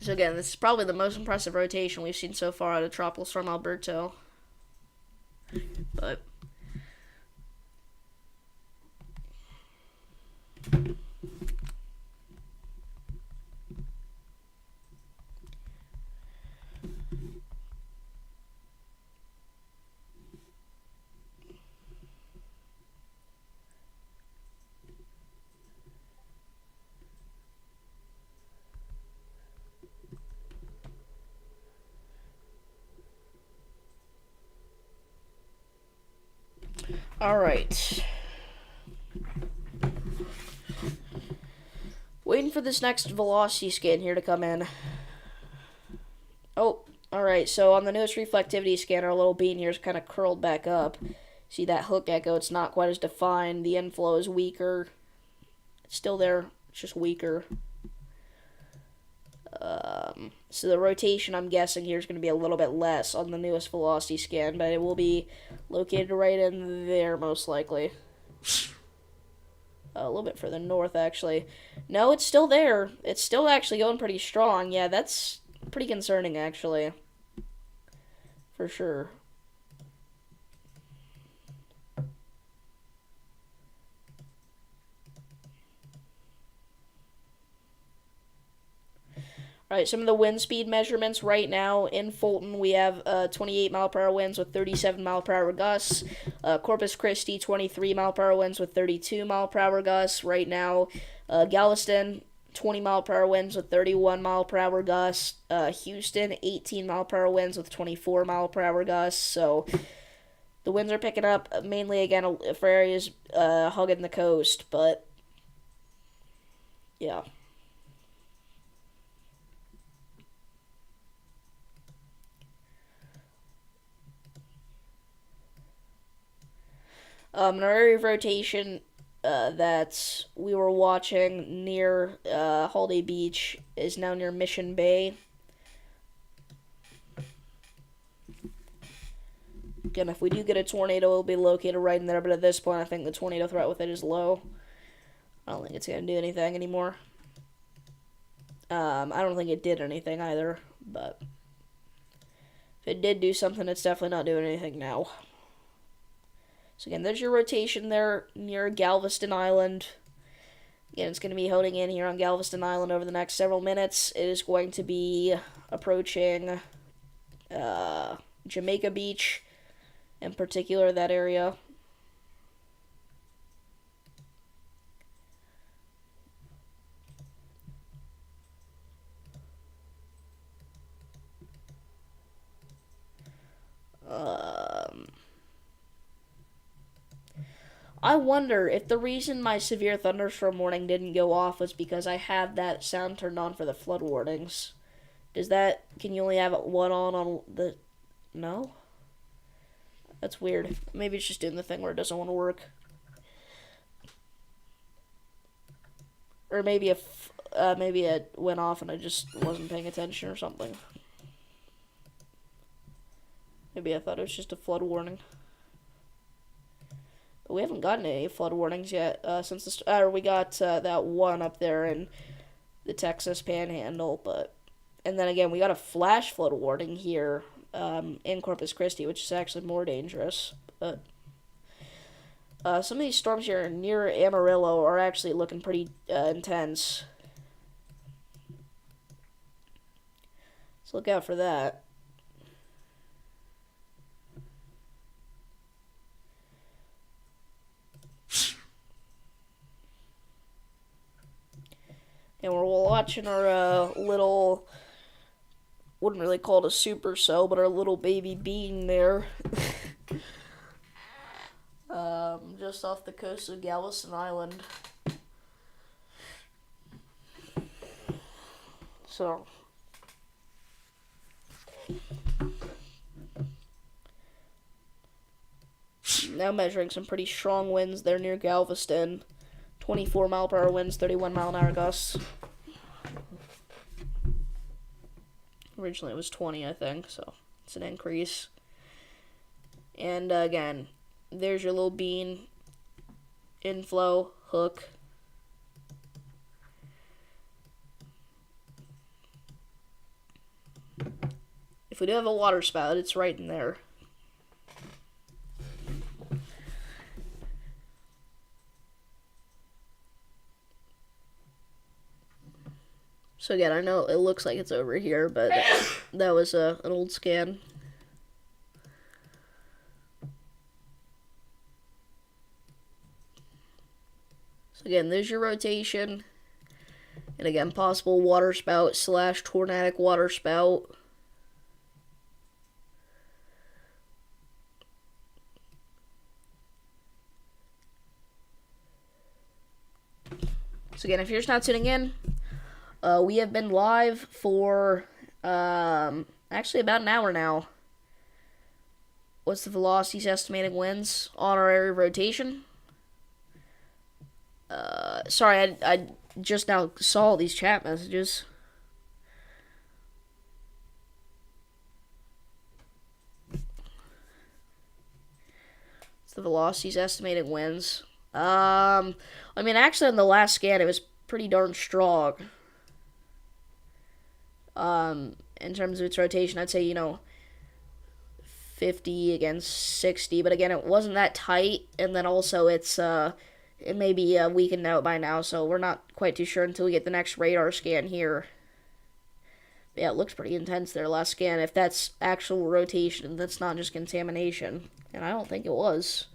So again, this is probably the most impressive rotation we've seen so far out of Tropical Storm Alberto. But... Alright. Waiting for this next velocity scan here to come in. Oh, alright, so on the newest reflectivity scanner, our little bean here is kind of curled back up. See that hook echo, it's not quite as defined. The inflow is weaker. It's still there, it's just weaker. So the rotation, I'm guessing, here is going to be a little bit less on the newest velocity scan, but it will be located right in there, most likely. A little bit further north, actually. No, it's still there. It's still actually going pretty strong. Yeah, that's pretty concerning, actually. For sure. Alright, some of the wind speed measurements right now in Fulton, we have 28 mile per hour winds with 37 mile per hour gusts. Corpus Christi, 23 mile per hour winds with 32 mile per hour gusts. Right now, Galveston, 20 mile per hour winds with 31 mile per hour gusts. Houston, 18 mile per hour winds with 24 mile per hour gusts. So the winds are picking up mainly again for areas hugging the coast, but yeah. An area of rotation that we were watching near Holiday Beach is now near Mission Bay. Again, if we do get a tornado, it'll be located right in there, but at this point, I think the tornado threat with it is low. I don't think it's going to do anything anymore. I don't think it did anything either, but if it did do something, it's definitely not doing anything now. So again, there's your rotation there near Galveston Island. Again, it's going to be holding in here on Galveston Island over the next several minutes. It is going to be approaching Jamaica Beach, in particular, that area. I wonder if the reason my severe thunderstorm warning didn't go off was because I had that sound turned on for the flood warnings. Can you only have one on the, no? That's weird. Maybe it's just doing the thing where it doesn't want to work. Or maybe maybe it went off and I just wasn't paying attention or something. Maybe I thought it was just a flood warning. We haven't gotten any flood warnings yet since we got that one up there in the Texas Panhandle, and then again we got a flash flood warning here in Corpus Christi, which is actually more dangerous. But some of these storms here near Amarillo are actually looking pretty intense, so look out for that. And we're watching our little wouldn't really call it a supercell, but our little baby being there. Just off the coast of Galveston Island. So, now measuring some pretty strong winds there near Galveston. 24-mile-per-hour winds, 31-mile-an-hour gusts. Originally it was 20, I think, so it's an increase. And again, there's your little bean, inflow, hook. If we do have a water spout, it's right in there. So again, I know it looks like it's over here, but that was an old scan. So again, there's your rotation. And again, possible water spout / tornadic water spout. So again, if you're just not tuning in, we have been live for actually about an hour now. What's the velocities estimating winds on our area of rotation? Sorry, I just now saw these chat messages. What's the velocities estimating winds? I mean, actually, on the last scan, it was pretty darn strong. In terms of its rotation, I'd say, 50 against 60, but again, it wasn't that tight, and then also it may be weakened out by now, so we're not quite too sure until we get the next radar scan here. But yeah, it looks pretty intense there last scan, if that's actual rotation, that's not just contamination, and I don't think it was.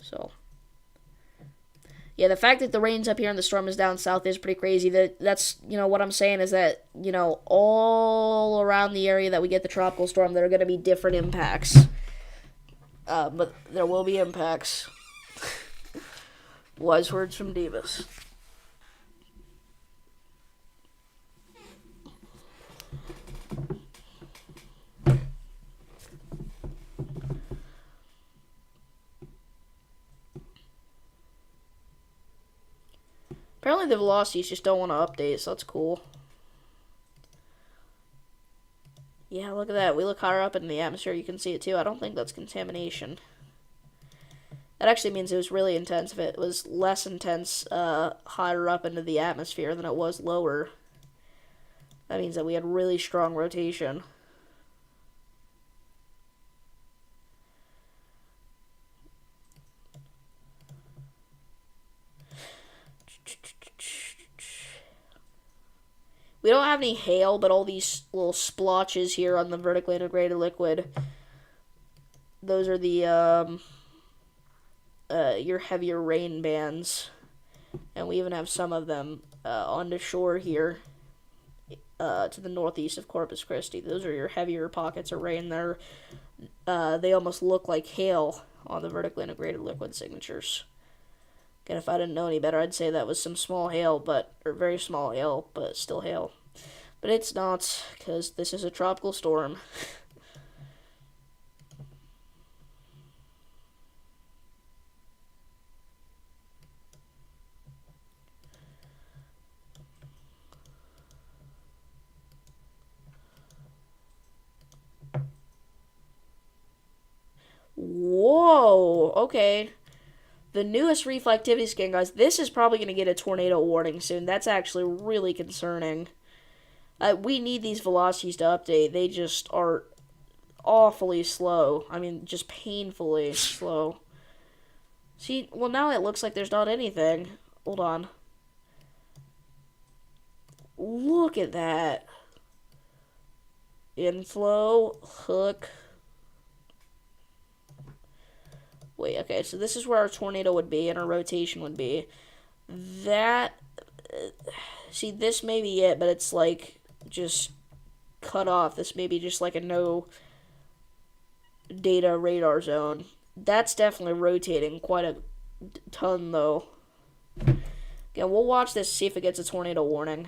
So yeah, the fact that the rain's up here and the storm is down south is pretty crazy. That's what I'm saying is that, all around the area that we get the tropical storm, there are going to be different impacts. But there will be impacts. Wise words from Davis. Apparently the velocities just don't want to update, so that's cool. Yeah, look at that. We look higher up in the atmosphere. You can see it too. I don't think that's contamination. That actually means it was really intense. If it was less intense higher up into the atmosphere than it was lower, that means that we had really strong rotation. We don't have any hail, but all these little splotches here on the vertically integrated liquid, those are the your heavier rain bands, and we even have some of them on the shore here to the northeast of Corpus Christi. Those are your heavier pockets of rain. They almost look like hail on the vertically integrated liquid signatures. Again, if I didn't know any better, I'd say that was some small hail, or very small hail, but still hail. But it's not, because this is a tropical storm. Whoa, okay. The newest reflectivity scan, guys, this is probably going to get a tornado warning soon. That's actually really concerning. We need these velocities to update. They just are awfully slow. I mean, just painfully slow. See, well, now it looks like there's not anything. Hold on. Look at that. Inflow, hook. Wait, okay, so this is where our tornado would be and our rotation would be. That, see, this may be it, but it's like just cut off. This may be just like a no data radar zone. That's definitely rotating quite a ton, though. Again, we'll watch this, see if it gets a tornado warning.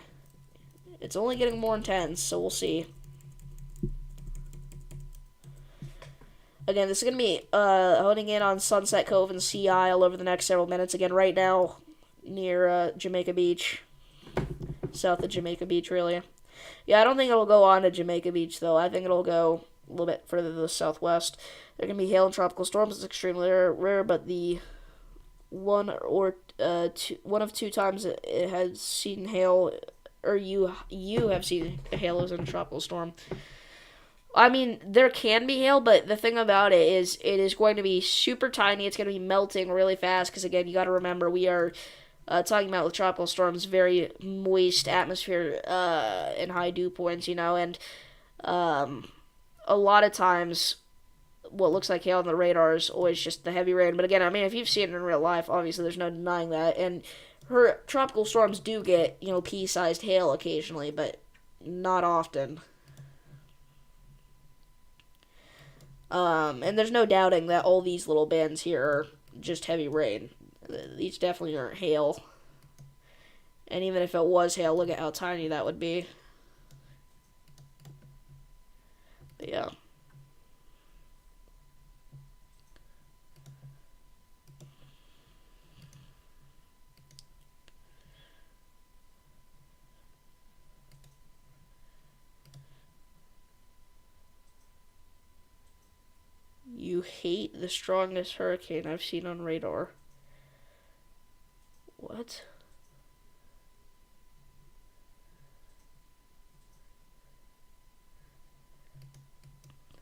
It's only getting more intense, so we'll see. Again, this is going to be honing in on Sunset Cove and Sea Isle over the next several minutes. Again, right now, near Jamaica Beach. South of Jamaica Beach, really. Yeah, I don't think it'll go on to Jamaica Beach, though. I think it'll go a little bit further to the southwest. There can be hail and tropical storms. It's extremely rare, but the one of two times it has seen hail, or you have seen hail as in a tropical storm. I mean, there can be hail, but the thing about it is going to be super tiny. It's going to be melting really fast because, again, you got to remember we are talking about with tropical storms, very moist atmosphere and high dew points, and a lot of times what looks like hail on the radar is always just the heavy rain. But again, I mean, if you've seen it in real life, obviously there's no denying that. And her tropical storms do get, pea-sized hail occasionally, but not often. And there's no doubting that all these little bands here are just heavy rain. These definitely aren't hail. And even if it was hail, look at how tiny that would be. But yeah. You hate the strongest hurricane I've seen on radar. What?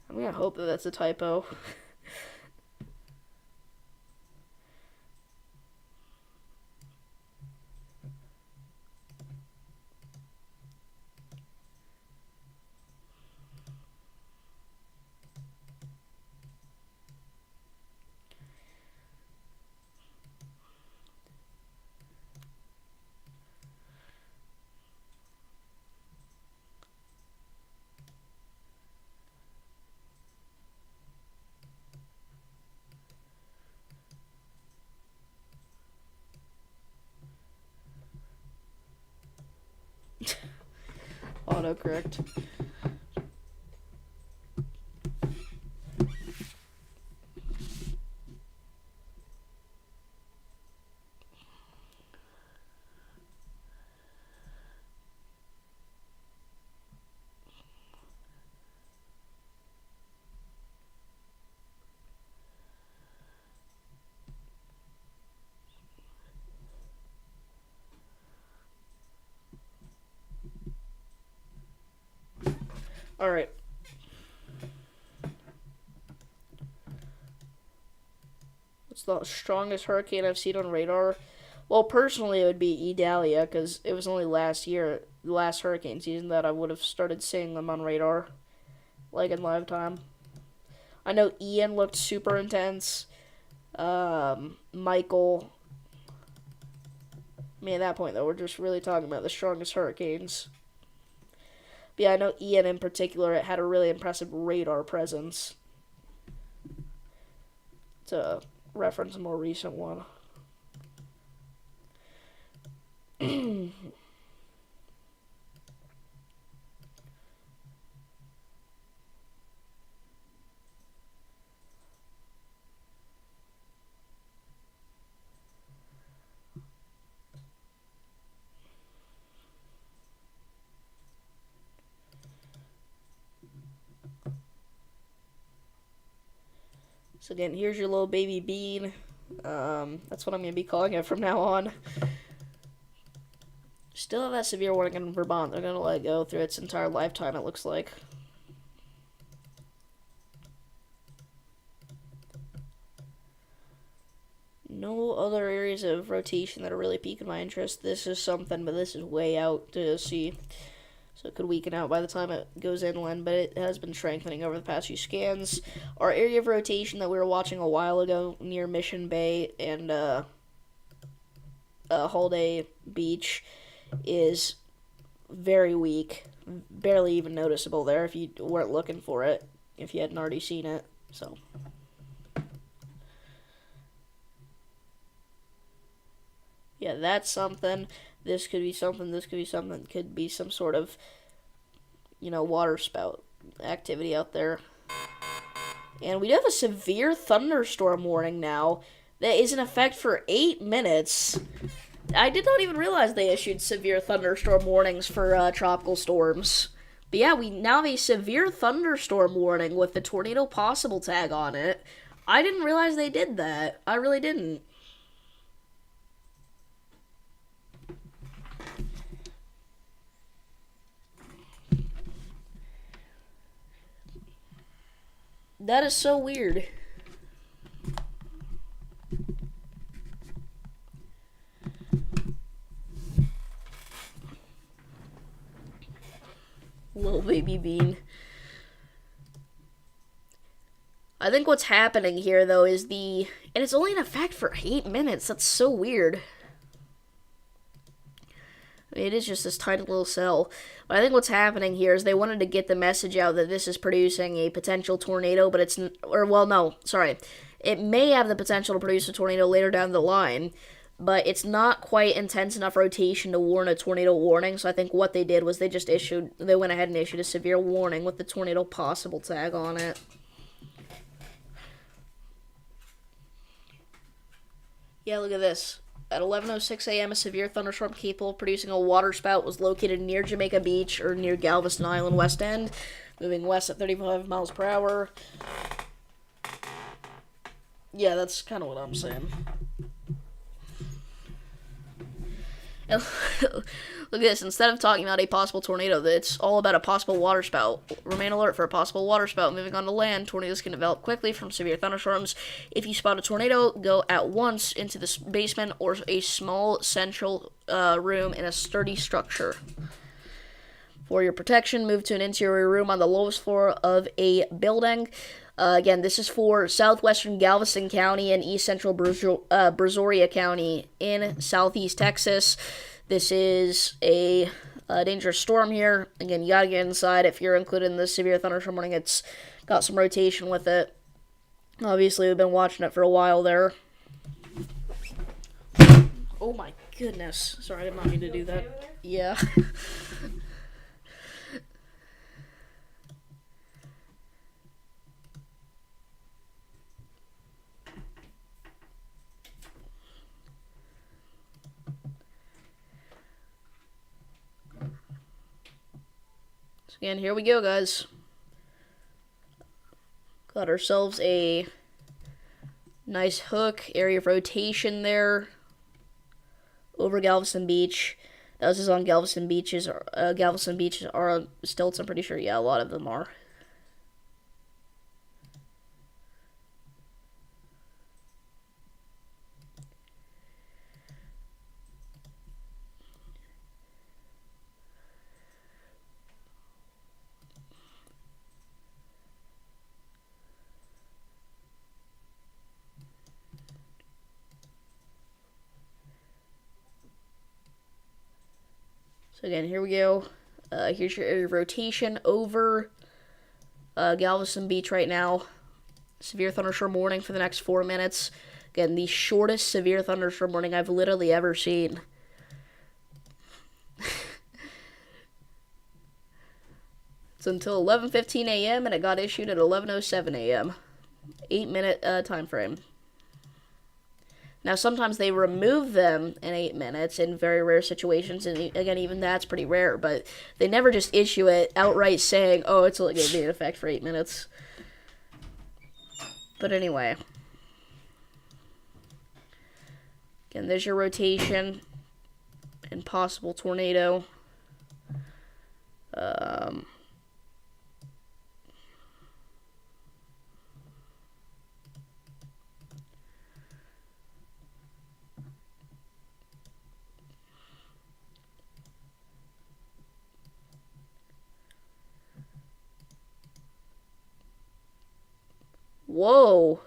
I'm gonna hope that that's a typo. Autocorrect. Alright. What's the strongest hurricane I've seen on radar? Well, personally, it would be Idalia, because it was only last year, the last hurricane season, that I would have started seeing them on radar, like in live time. I know Ian looked super intense. Michael. I mean, at that point, though, we're just really talking about the strongest hurricanes. But yeah, I know Ian in particular, it had a really impressive radar presence. To reference a more recent one. So again, here's your little baby bean. That's what I'm going to be calling it from now on. Still have that severe warning in Vermont. They're going to let it go through its entire lifetime, it looks like. No other areas of rotation that are really piquing my interest. This is something, but this is way out to sea. So it could weaken out by the time it goes inland, but it has been strengthening over the past few scans. Our area of rotation that we were watching a while ago near Mission Bay and Holiday Beach is very weak, barely even noticeable there if you weren't looking for it, if you hadn't already seen it. So yeah, that's something. This could be something. This could be something. Could be some sort of, water spout activity out there. And we do have a severe thunderstorm warning now that is in effect for 8 minutes. I did not even realize they issued severe thunderstorm warnings for tropical storms. But yeah, we now have a severe thunderstorm warning with the tornado possible tag on it. I didn't realize they did that. I really didn't. That is so weird. Little baby bean. I think what's happening here, though, is and it's only in effect for 8 minutes. That's so weird. I mean, it is just this tiny little cell. But I think what's happening here is they wanted to get the message out that this is producing a potential tornado, but it's, it may have the potential to produce a tornado later down the line, but it's not quite intense enough rotation to warrant a tornado warning. So I think what they did was they went ahead and issued a severe warning with the tornado possible tag on it. Yeah, look at this. At 11:06 a.m., a severe thunderstorm capable of producing a water spout was located near Jamaica Beach, or near Galveston Island West End, moving west at 35 miles per hour. Yeah, that's kind of what I'm saying. And look at this. Instead of talking about a possible tornado, it's all about a possible water spout. Remain alert for a possible water spout. Moving on to land, tornadoes can develop quickly from severe thunderstorms. If you spot a tornado, go at once into the basement or a small central room in a sturdy structure. For your protection, move to an interior room on the lowest floor of a building. Again, this is for southwestern Galveston County and east central Brazoria County in southeast Texas. This is a dangerous storm here. Again, you gotta get inside. If you're included in the severe thunderstorm warning, it's got some rotation with it. Obviously, we've been watching it for a while there. Oh my goodness. Sorry, I did not mean to do that. Yeah. Again, here we go, guys. Got ourselves a nice hook, area of rotation there over Galveston Beach. That was just on Galveston beaches. Galveston beaches are on stilts, I'm pretty sure. Yeah, a lot of them are. So again, here we go. Here's your area of rotation over Galveston Beach right now. Severe thunderstorm warning for the next 4 minutes. Again, the shortest severe thunderstorm warning I've literally ever seen. It's until 11:15 a.m. and it got issued at 11:07 a.m. 8-minute time frame. Now, sometimes they remove them in 8 minutes in very rare situations, and again, even that's pretty rare, but they never just issue it outright saying, oh, it's only going to be in effect for 8 minutes. But anyway. Again, there's your rotation and possible tornado. Whoa.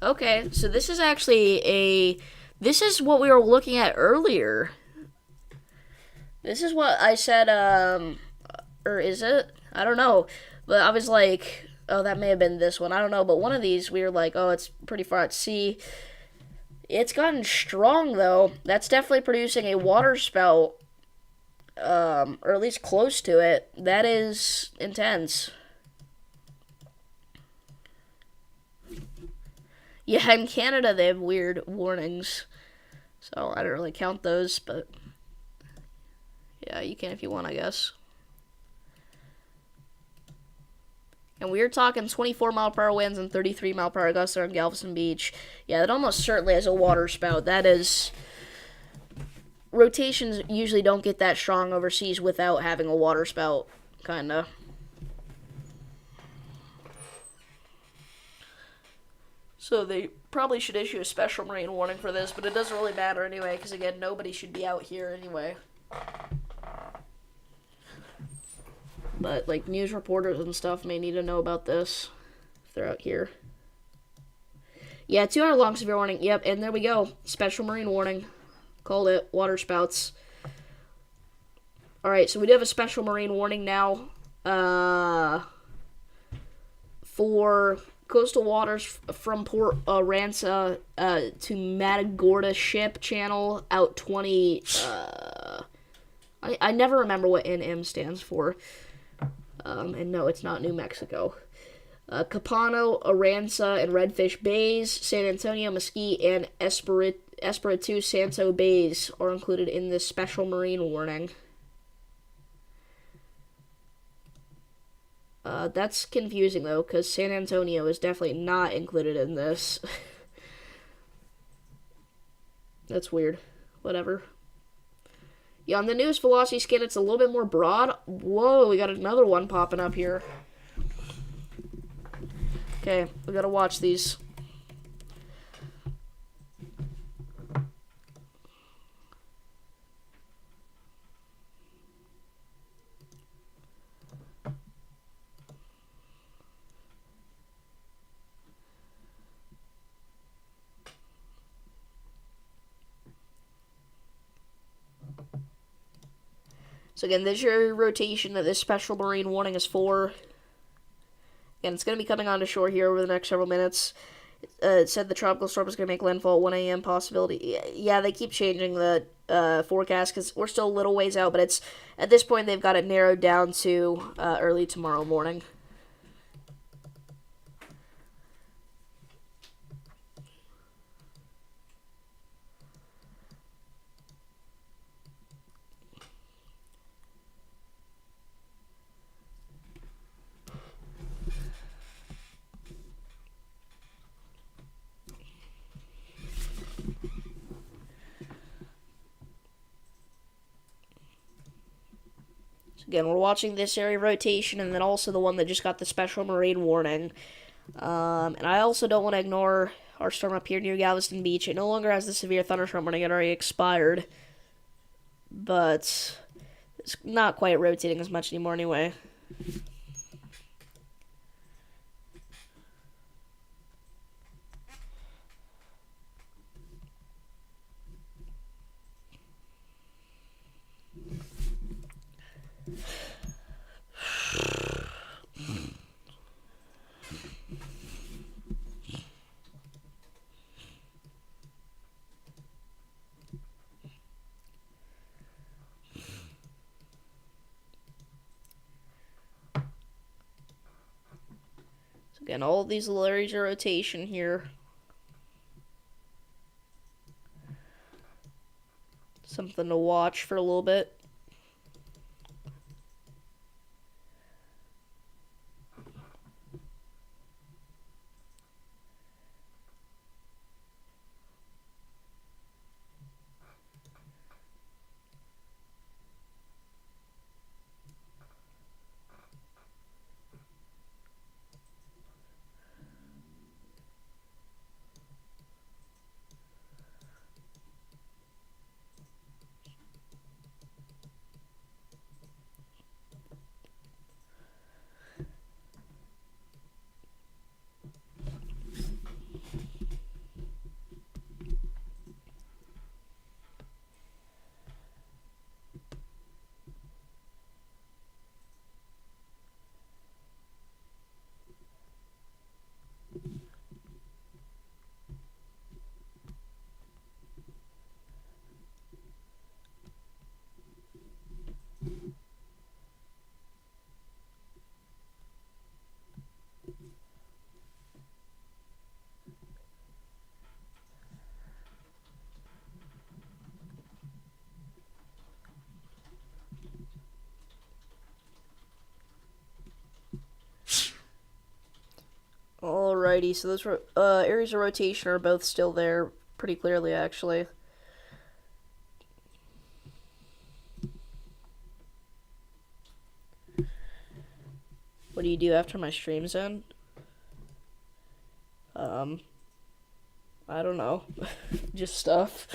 Okay, so this is actually this is what we were looking at earlier. This is what I said, or is it? I don't know. But I was like, oh, that may have been this one. I don't know. But one of these, we were like, oh, it's pretty far at sea. It's gotten strong, though. That's definitely producing a water spout, or at least close to it. That is intense. Yeah, in Canada, they have weird warnings. So I don't really count those, but yeah, you can if you want, I guess. And we are talking 24-mile-per-hour winds and 33-mile-per-hour gusts on Galveston Beach. Yeah, that almost certainly has a water spout. That is. Rotations usually don't get that strong overseas without having a water spout, kinda. So they probably should issue a special marine warning for this, but it doesn't really matter anyway, because again, nobody should be out here anyway. But, like, news reporters and stuff may need to know about this if they're out here. Yeah, 2-hour long severe warning. Yep, and there we go. Special marine warning. Called it. Water spouts. Alright, so we do have a special marine warning now. For coastal waters from Port Ransa to Matagorda Ship Channel out 20... I never remember what NM stands for. And no, it's not New Mexico. Capano, Aranza, and Redfish Bays, San Antonio, Mesquite, and Espiritu Santo Bays are included in this special marine warning. That's confusing, though, because San Antonio is definitely not included in this. That's weird. Whatever. Yeah, on the newest velocity scan, it's a little bit more broad. Whoa, we got another one popping up here. Okay, we gotta watch these. So again, this is your rotation that this special marine warning is for. Again, it's going to be coming onto shore here over the next several minutes. It said the tropical storm is going to make landfall at 1 a.m. possibility. Yeah, they keep changing the forecast because we're still a little ways out, but it's at this point they've got it narrowed down to early tomorrow morning. Again, we're watching this area rotation and then also the one that just got the special marine warning. And I also don't want to ignore our storm up here near Galveston Beach. It no longer has the severe thunderstorm warning. It already expired. But it's not quite rotating as much anymore anyway. Again, all of these little areas of rotation here. Something to watch for a little bit. Alrighty, so those areas of rotation are both still there pretty clearly, actually. What do you do after my stream's end? I don't know. Just stuff.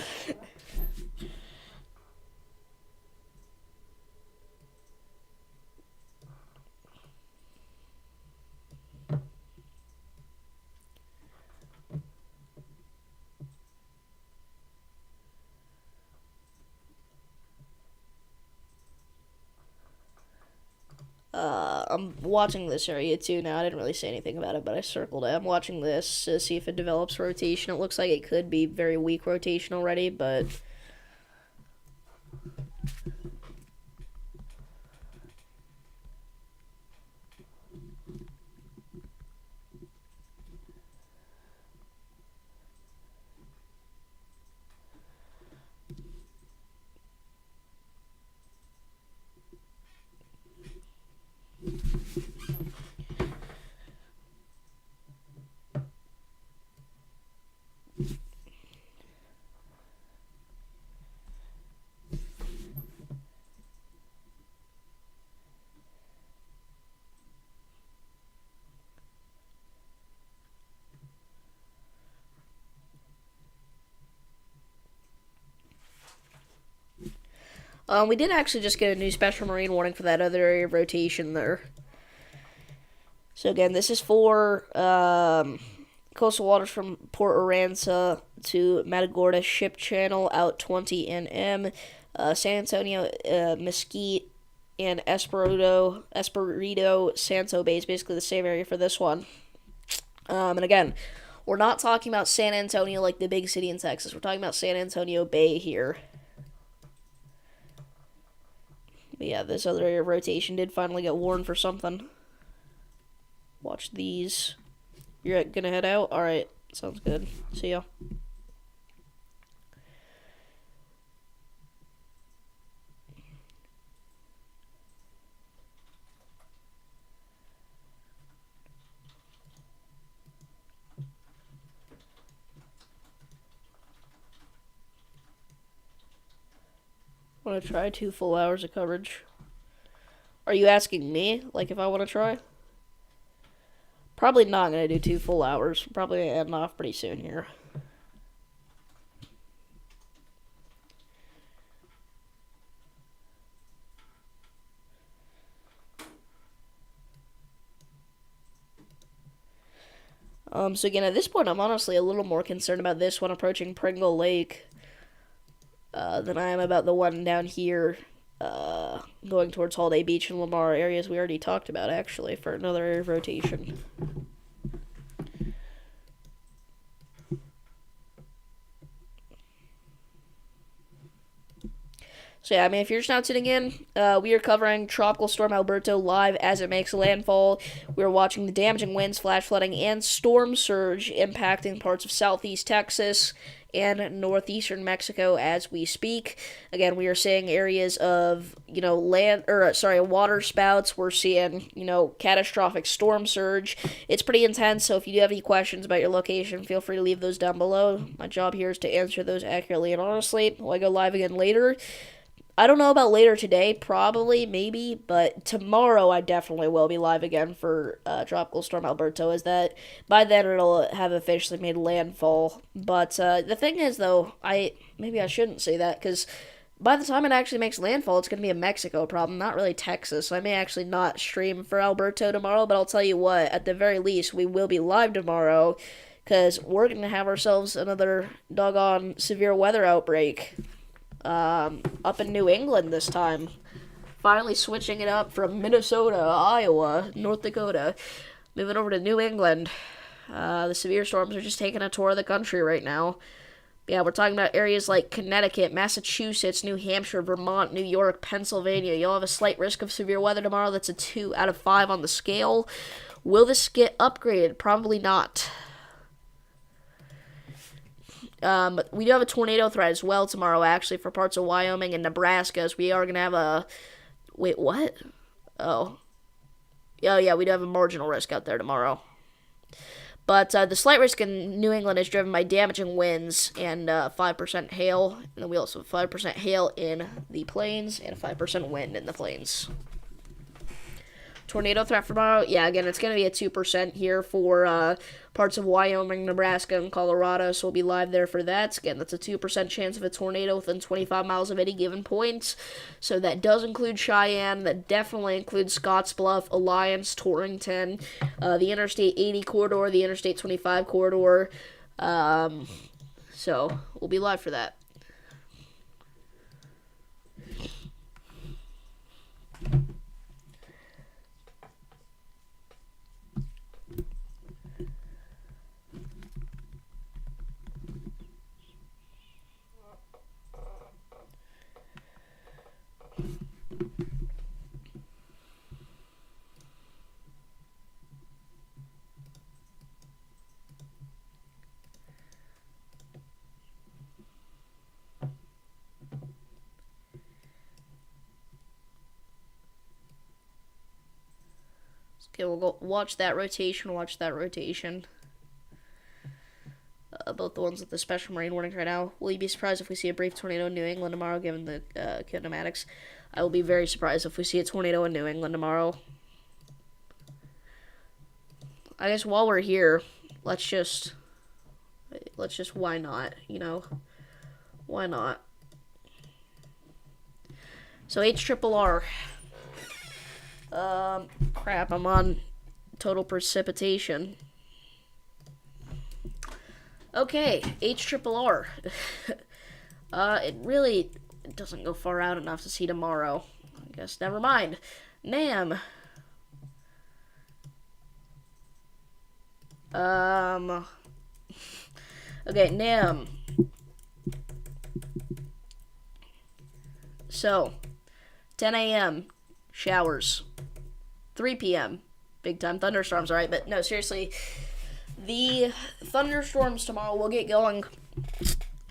I'm watching this area too now. I didn't really say anything about it, but I circled it. I'm watching this to see if it develops rotation. It looks like it could be very weak rotation already, but we did actually just get a new special marine warning for that other area of rotation there. So again, this is for coastal waters from Port Aransas to Matagorda Ship Channel out 20 NM, San Antonio, Mesquite, and Espirito Santo Bay is basically the same area for this one. And again, we're not talking about San Antonio like the big city in Texas. We're talking about San Antonio Bay here. But yeah, this other area of rotation did finally get warned for something. Watch these. You're gonna head out? Alright, sounds good. See ya. Want to try 2 full hours of coverage? Are you asking me, like, if I want to try? Probably not going to do 2 full hours. Probably going to end off pretty soon here. So again, at this point, I'm honestly a little more concerned about this one approaching Pringle Lake than I am about the one down here going towards Holiday Beach and Lamar, areas we already talked about, actually, for another area of rotation. So yeah, I mean, if you're just now tuning in, we are covering Tropical Storm Alberto live as it makes landfall. We are watching the damaging winds, flash flooding, and storm surge impacting parts of southeast Texas and northeastern Mexico as we speak. Again, we are seeing areas of, water spouts. We're seeing, catastrophic storm surge. It's pretty intense, so if you do have any questions about your location, feel free to leave those down below. My job here is to answer those accurately and honestly. Will I go live again later? I don't know about later today, probably, maybe, but tomorrow I definitely will be live again for Tropical Storm Alberto, as that by then it'll have officially made landfall. But the thing is, though, maybe I shouldn't say that, because by the time it actually makes landfall, it's going to be a Mexico problem, not really Texas. So I may actually not stream for Alberto tomorrow, but I'll tell you what, at the very least, we will be live tomorrow, because we're going to have ourselves another doggone severe weather outbreak. Up in New England this time. Finally switching it up from Minnesota, Iowa, North Dakota, moving over to New England. The severe storms are just taking a tour of the country right now. Yeah, we're talking about areas like Connecticut, Massachusetts, New Hampshire, Vermont, New York, Pennsylvania. You'll have a slight risk of severe weather tomorrow. That's a 2 out of 5 on the scale. Will this get upgraded? Probably not. We do have a tornado threat as well tomorrow, actually, for parts of Wyoming and Nebraska, as we are going to have a... Wait, what? Oh. Yeah, we do have a marginal risk out there tomorrow. But the slight risk in New England is driven by damaging winds and 5% hail. And then we also have 5% hail in the plains and 5% wind in the plains. Tornado threat for tomorrow. Yeah, again, it's going to be at 2% here for parts of Wyoming, Nebraska, and Colorado, so we'll be live there for that. Again, that's a 2% chance of a tornado within 25 miles of any given point. So that does include Cheyenne. That definitely includes Scottsbluff, Alliance, Torrington, the Interstate 80 corridor, the Interstate 25 corridor. So we'll be live for that. Okay, we'll go watch that rotation, both the ones with the special marine warnings right now. Will you be surprised if we see a brief tornado in New England tomorrow, given the kinematics? I will be very surprised if we see a tornado in New England tomorrow. I guess while we're here, let's just, why not, you know? Why not? So HRRR. Crap, I'm on total precipitation. Okay, HRRR. It really doesn't go far out enough to see tomorrow. I guess never mind. NAM. Okay, NAM. So, 10 a.m. showers. 3 p.m. big time thunderstorms, alright? But no, seriously, the thunderstorms tomorrow will get going,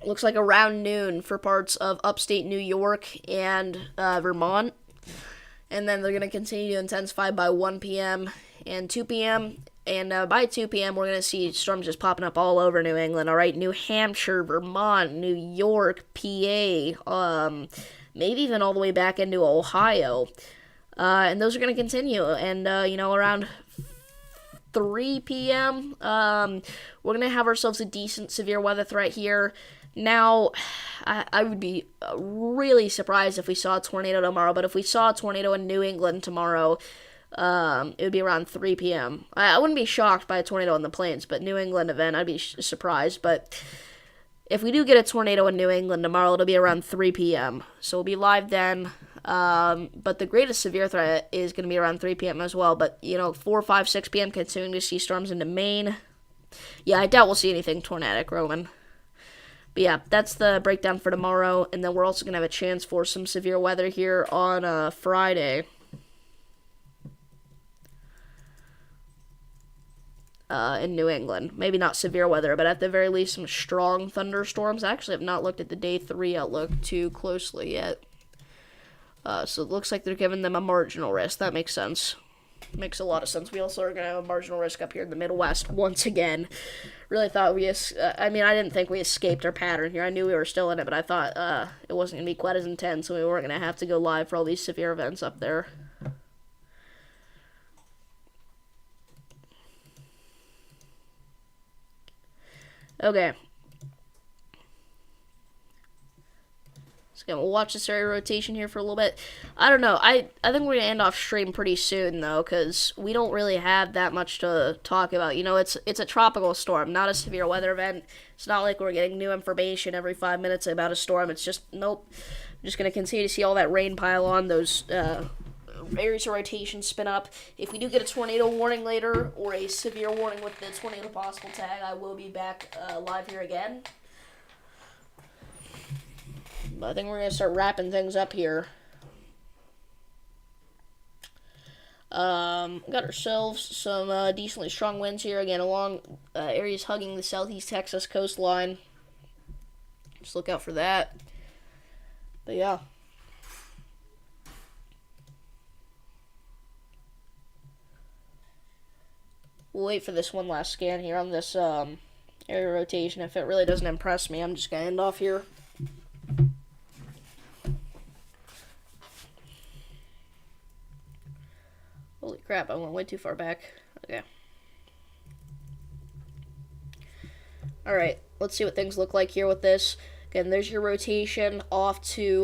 looks like around noon for parts of upstate New York and Vermont. And then they're going to continue to intensify by 1 p.m. and 2 p.m. And by 2 p.m., we're going to see storms just popping up all over New England, alright? New Hampshire, Vermont, New York, PA, maybe even all the way back into Ohio. And those are going to continue. And, around 3 p.m., we're going to have ourselves a decent severe weather threat here. Now, I would be really surprised if we saw a tornado tomorrow, but if we saw a tornado in New England tomorrow, it would be around 3 p.m. I wouldn't be shocked by a tornado in the plains, but New England event, I'd be surprised. But if we do get a tornado in New England tomorrow, it'll be around 3 p.m. So we'll be live then. But the greatest severe threat is going to be around 3 p.m. as well. But, 4, 5, 6 p.m. continuing to see storms into Maine. Yeah, I doubt we'll see anything tornadic, Roman. But yeah, that's the breakdown for tomorrow. And then we're also going to have a chance for some severe weather here on Friday. In New England. Maybe not severe weather, but at the very least some strong thunderstorms. I actually have not looked at the day 3 outlook too closely yet. So it looks like they're giving them a marginal risk. That makes sense. Makes a lot of sense. We also are going to have a marginal risk up here in the Midwest once again. Really thought I didn't think we escaped our pattern here. I knew we were still in it, but I thought it wasn't going to be quite as intense, so we weren't going to have to go live for all these severe events up there. Okay. So we'll watch this area rotation here for a little bit. I don't know. I think we're going to end off stream pretty soon, though, because we don't really have that much to talk about. It's a tropical storm, not a severe weather event. It's not like we're getting new information every 5 minutes about a storm. It's just, nope. I'm just going to continue to see all that rain pile on, those areas of rotation spin up. If we do get a tornado warning later, or a severe warning with the tornado possible tag, I will be back live here again. But I think we're going to start wrapping things up here. Got ourselves some decently strong winds here, again, along areas hugging the southeast Texas coastline. Just look out for that. But yeah. we'll wait for this one last scan here on this area rotation. If it really doesn't impress me, I'm just gonna end off here. Holy crap, I went way too far back. Okay. Alright, let's see what things look like here with this. Again, there's your rotation off to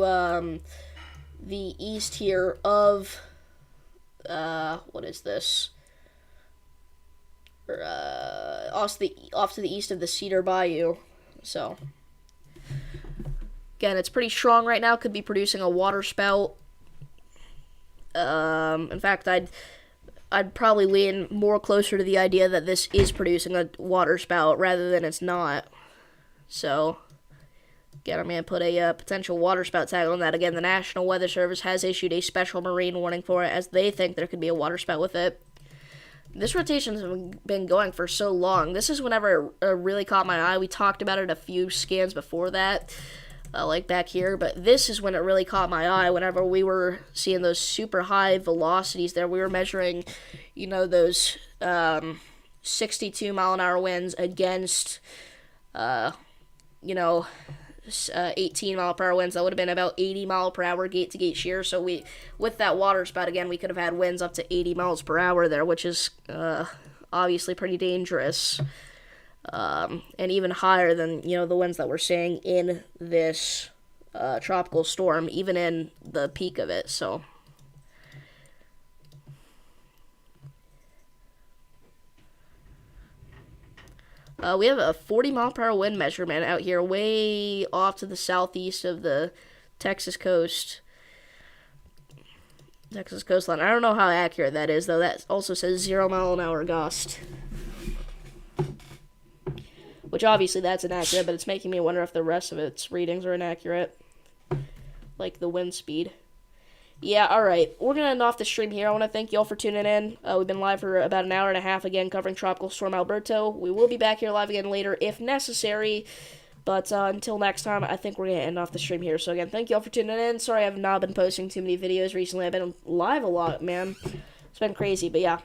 the east here of, what is this? Off to the east of the Cedar Bayou. So, again, it's pretty strong right now. Could be producing a water spout. In fact, I'd probably lean more closer to the idea that this is producing a water spout rather than it's not. So, again, I'm going to put a potential water spout tag on that. Again, the National Weather Service has issued a special marine warning for it, as they think there could be a water spout with it. This rotation's been going for so long. This is whenever it really caught my eye. We talked about it a few scans before that, like back here, but this is when it really caught my eye, whenever we were seeing those super high velocities there. We were measuring, you know, those 62 mile an hour winds against, you know, 18 mile per hour winds. That would have been about 80 mile per hour gate to gate shear. So with that water spout, again, we could have had winds up to 80 miles per hour there, which is obviously pretty dangerous. And even higher than, you know, the winds that we're seeing in this tropical storm, even in the peak of it. So, we have a 40 mile per hour wind measurement out here, way off to the southeast of the Texas coastline. I don't know how accurate that is, though. That also says 0 mile an hour gust. Which obviously that's inaccurate, but it's making me wonder if the rest of its readings are inaccurate. Like the wind speed. Yeah, alright. We're going to end off the stream here. I want to thank you all for tuning in. We've been live for about an hour and a half again, covering Tropical Storm Alberto. We will be back here live again later if necessary. But until next time, I think we're going to end off the stream here. So again, thank you all for tuning in. Sorry I've not been posting too many videos recently. I've been live a lot, man. It's been crazy, but yeah.